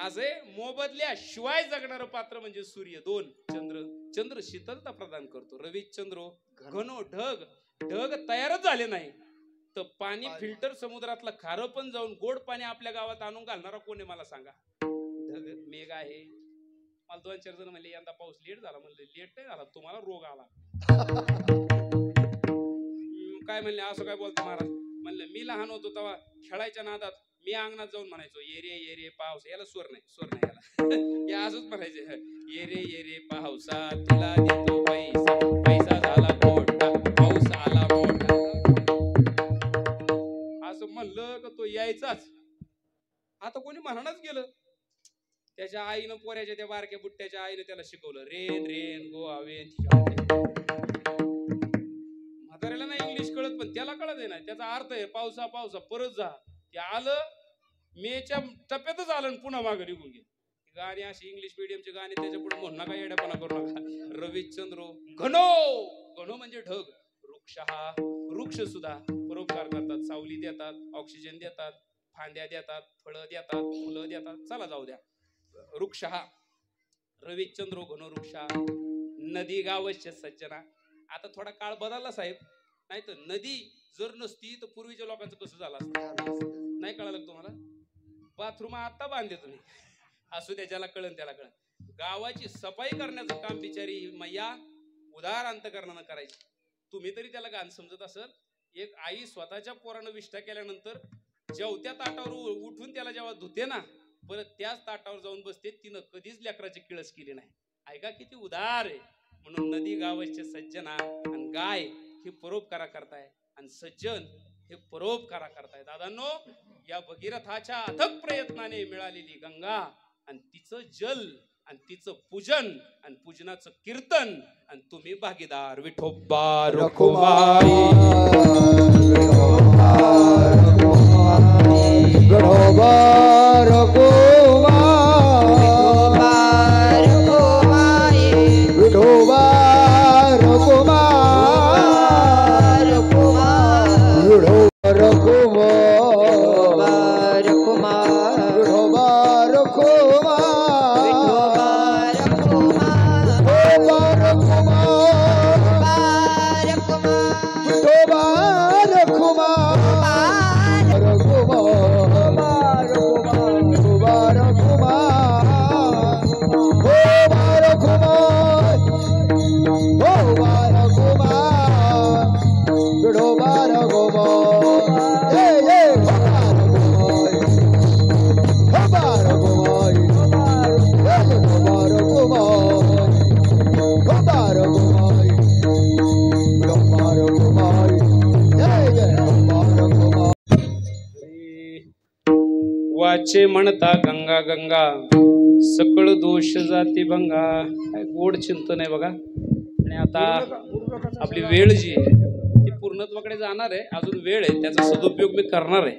असे मोबदल्या शिवाय जगणारं पात्र म्हणजे सूर्य. 2 चंद्र, चंद्र शीतलता प्रदान करतो. रविचंद्र घनो ढग, ढग तयारच झाले नाही तर पाणी फिल्टर समुद्रातलं खारं पण जाऊन गोड पाणी आपल्या गावात आणून घालणारा कोण आहे मला सांगा? ढग मेघ आहे. मला 2-4 जण म्हणले यंदा पाऊस लेट झाला. म्हणले लेट नाही झाला, तुम्हाला रोग आला. काय म्हणले, असं काय बोलतो महाराज? म्हणलं मी लहान होतो तेव्हा खेळायच्या नादात मी अंगणात जाऊन म्हणायचो ये रे पाऊस. याला स्वर नाही याला हे असंच म्हणायचे, ये रे पावसा तुला देतो पैसा, पैसा झाला मोठा पाऊस आला मोठा. असं म्हणलं का तो यायचाच. आता कोणी म्हणणच गेलं. त्याच्या आईनं, पोऱ्याच्या त्या बारक्या बुट्ट्याच्या आईनं त्याला शिकवलं, रेन गो अवे. म्हाताऱ्याला नाही इंग्लिश कळत पण त्याला कळत आहे ना, त्याचा अर्थ आहे पावसा परत जा. ते आलं मेच्या टप्प्यातच आलं पुन्हा मागे निघून गेलं. गाणी अशी इंग्लिश मीडियमची गाणी, त्याच्या पुढे म्हणू नका, येड्यापणा करू नका. रविचंद्र घनो म्हणजे ढग. वृक्ष सुद्धा परोपकार करतात, सावली देतात, ऑक्सिजन देतात, फांद्या देतात, फळं देतात, फुलं देतात. चला जाऊ द्या. वृक्ष रविचंद्रो घनवृक्षा नदी गावश्च सज्जना. आता थोडा काळ बदलला साहेब, नाही तर नदी जर नसती तर पूर्वीच्या लोकांचं कसं झालं असतं नाही कळालं तुम्हाला? बाथरूम आता बांधले तुम्ही, असू द्या, ज्याला कळन त्याला कळन. गावाची सफाई करण्याचं काम बिचारी मैया उदार अंतकरणानं करायची. तुम्ही तरी त्याला गाण समजत असेल. एक आई स्वतःच्या पोरानं विष्ठा केल्यानंतर जेवत्या ताटावर उठून त्याला जेव्हा धुते ना, परत त्याच ताटावर जाऊन बसते. तिनं कधीच लेकराची किळस केली नाही. ऐका किती उदार आहे. म्हणून नदी गावाचे सज्जना आणि गाय हे परोपकारा करताय आणि सज्जन हे परोपकारा करताय. दादांनो, या भगीरथाच्या अथक प्रयत्नाने मिळालेली गंगा आणि तिचं जल आणि तिचं पूजन आणि पूजनाचं कीर्तन आणि तुम्ही भागीदार. विठोबा रखुमाई विठोबा रखुमाई विठोबा रखुमाई विठोबा वाचे म्हणता गंगा गंगा सकळ दोष जाती भंगा. काय गोड चिंतन आहे बघा. आणि आता आपली वेळ जी आहे ती पूर्णत्वाकडे जाणार आहे. अजून वेळ आहे, त्याचा सदुपयोग मी करणार आहे.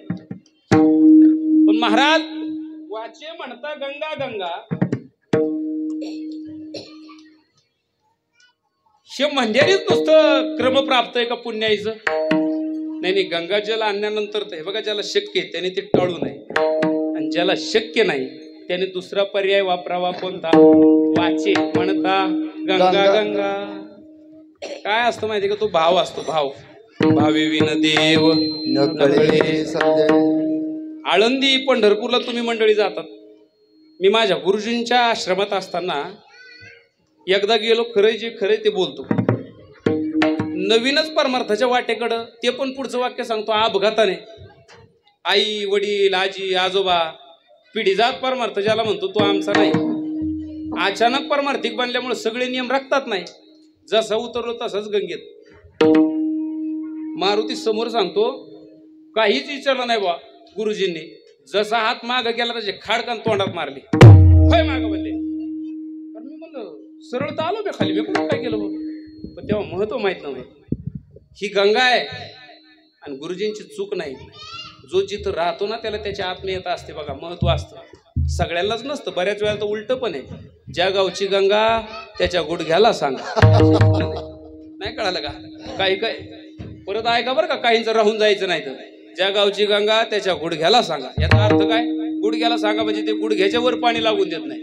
पण महाराज वाचे म्हणता गंगा गंगा हे म्हणण्यानेच नुसतं क्रमप्राप्त आहे का पुण्याईचं? नाही नाही, गंगाजल आणल्यानंतर हे बघा, ज्याला शक्य आहे त्याने ते टाळू नये आणि ज्याला शक्य नाही त्याने दुसरा पर्याय वापरावा. कोणता? वाचे म्हणता गंगा गंगा. काय असतं माहिती का? तो भाव असतो. भाव भावे विन देव न कळे संजय. आळंदी पंढरपूरला तुम्ही मंडळी जातात. मी माझ्या गुरुजींच्या आश्रमात असताना एकदा गेलो. खरंय जे खरंय ते बोलतो. नवीनच परमार्थाच्या वाटेकडं, ते पण पुढचं वाक्य सांगतो अपघाताने. आई वडील आजी आजोबा पिढीजात परमार्थ ज्याला म्हणतो तो आमचा नाही. अचानक परमार्थिक बनल्यामुळे सगळे नियम राखतात नाही. जसा उतरलो तसाच गंगेत. मारुती समोर सांगतो, काहीच विचारलं नाही बा गुरुजींनी. जसा हात माग गेला त्याचे खाडकान तोंडात मारली. होय माग म्हणले. मी म्हणलं सरळ तर आलो बे खाली, मी कुठं काय केलं बघ. पण तेव्हा महत्व माहित नव्हतं. ही गंगा आहे आणि गुरुजींची चूक नाही. जो जिथं राहतो ना त्याला त्याची आत्मीयता असते बघा, महत्व असतं. सगळ्यांनाच नसतं. बऱ्याच वेळा तर उलट पण आहे. ज्या गावची गंगा त्याच्या गुडघ्याला सांगा. नाही कळालं का? काही काय परत ऐका बरं का, काहींचं राहून जायचं नाही. तर ज्या गावची गंगा त्याच्या गुडघ्याला सांगा. याचा अर्थ काय? गुडघ्याला सांगा म्हणजे ते गुडघ्याच्या वर पाणी लागून देत नाही.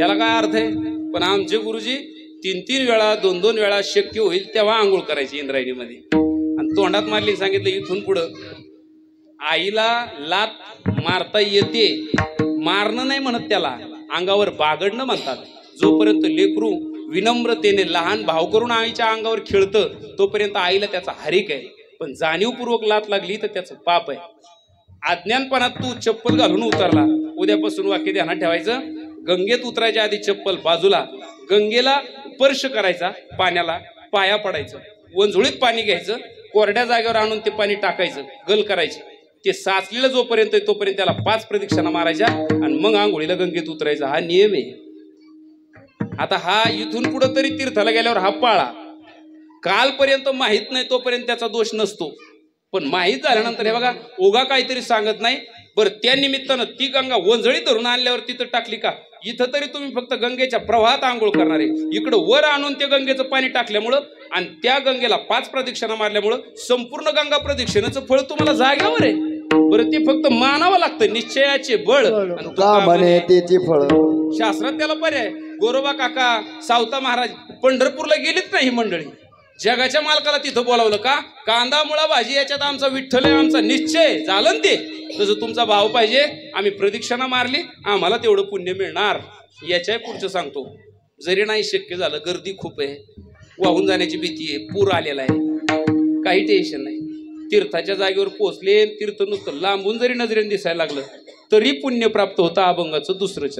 याला काय अर्थ आहे? पण आमचे गुरुजी 3-3 वेळा 2-2 वेळा शक्य होईल तेव्हा आंघोळ करायची इंद्रायणीमध्ये. आणि तोंडात मारली. सांगितलं इथून पुढं आईला लात मारता येते. मारणं नाही म्हणत त्याला, अंगावर बागडणं म्हणतात. जोपर्यंत लेकरू विनम्रतेने लहान भाव करून आईच्या अंगावर खेळतं तोपर्यंत आईला त्याचा हरिक आहे. पण जाणीवपूर्वक लात लागली तर त्याचं पाप आहे. अज्ञानपणात तू चप्पल घालून उतरला. उद्यापासून वाक्य ध्यानात ठेवायचं. गंगेत उतरायच्या आधी चप्पल बाजूला. गंगेला स्पर्श करायचा, पाण्याला पाया पडायचं. वंजुळीत पाणी घ्यायचं, कोरड्या जागेवर आणून ते पाणी टाकायचं, गल करायची. ते साचलेलं जोपर्यंत तोपर्यंत त्याला 5 प्रदक्षिणा मारायच्या आणि मग आंघोळीला गंगेत उतरायचा. हा नियम आहे. आता हा इथून पुढे तरी तीर्थाला गेल्यावर हा पाळा. कालपर्यंत माहित नाही तोपर्यंत त्याचा दोष नसतो. पण माहित झाल्यानंतर हे बघा, ओगा काहीतरी सांगत नाही. बरं, त्या निमित्तानं ती गंगा वंजळी धरून आणल्यावर तिथं टाकली का? इथं तरी तुम्ही फक्त गंगेच्या प्रवाहात आंघोळ करणार आहे. इकडं वर आणून ते गंगेचं पाणी टाकल्यामुळं आणि त्या गंगेला 5 प्रदक्षिणा मारल्यामुळं संपूर्ण गंगा प्रदक्षिणेचं फळ तुम्हाला जाग्यावर आहे. बरं, ते फक्त मानावं लागतं. निश्चयाचे बळ म्हणे त्याची फळ. शास्त्रात त्याला पर्याय. गोरोबा काका सावता महाराज पंढरपूरला गेलीच नाही मंडळी. जगाच्या मालकाला तिथं बोलावलं का? कांदा मुळा भाजी याच्यात आमचा विठ्ठल आहे, आमचा निश्चय झालं. ते तसं तुमचा भाव पाहिजे. आम्ही प्रदक्षिणा मारली, आम्हाला तेवढं पुण्य मिळणार. याच्या पुढचं सांगतो. जरी नाही शक्य झालं, गर्दी खूप आहे, वाहून जाण्याची भीती आहे, पूर आलेला आहे, काही टेन्शन नाही. तीर्थाच्या जागेवर पोहोचले, तीर्थ नुसतं लांबून जरी नजरेने दिसायला लागलं तरी पुण्य प्राप्त होतं. अभंगाचं दुसरं चरण.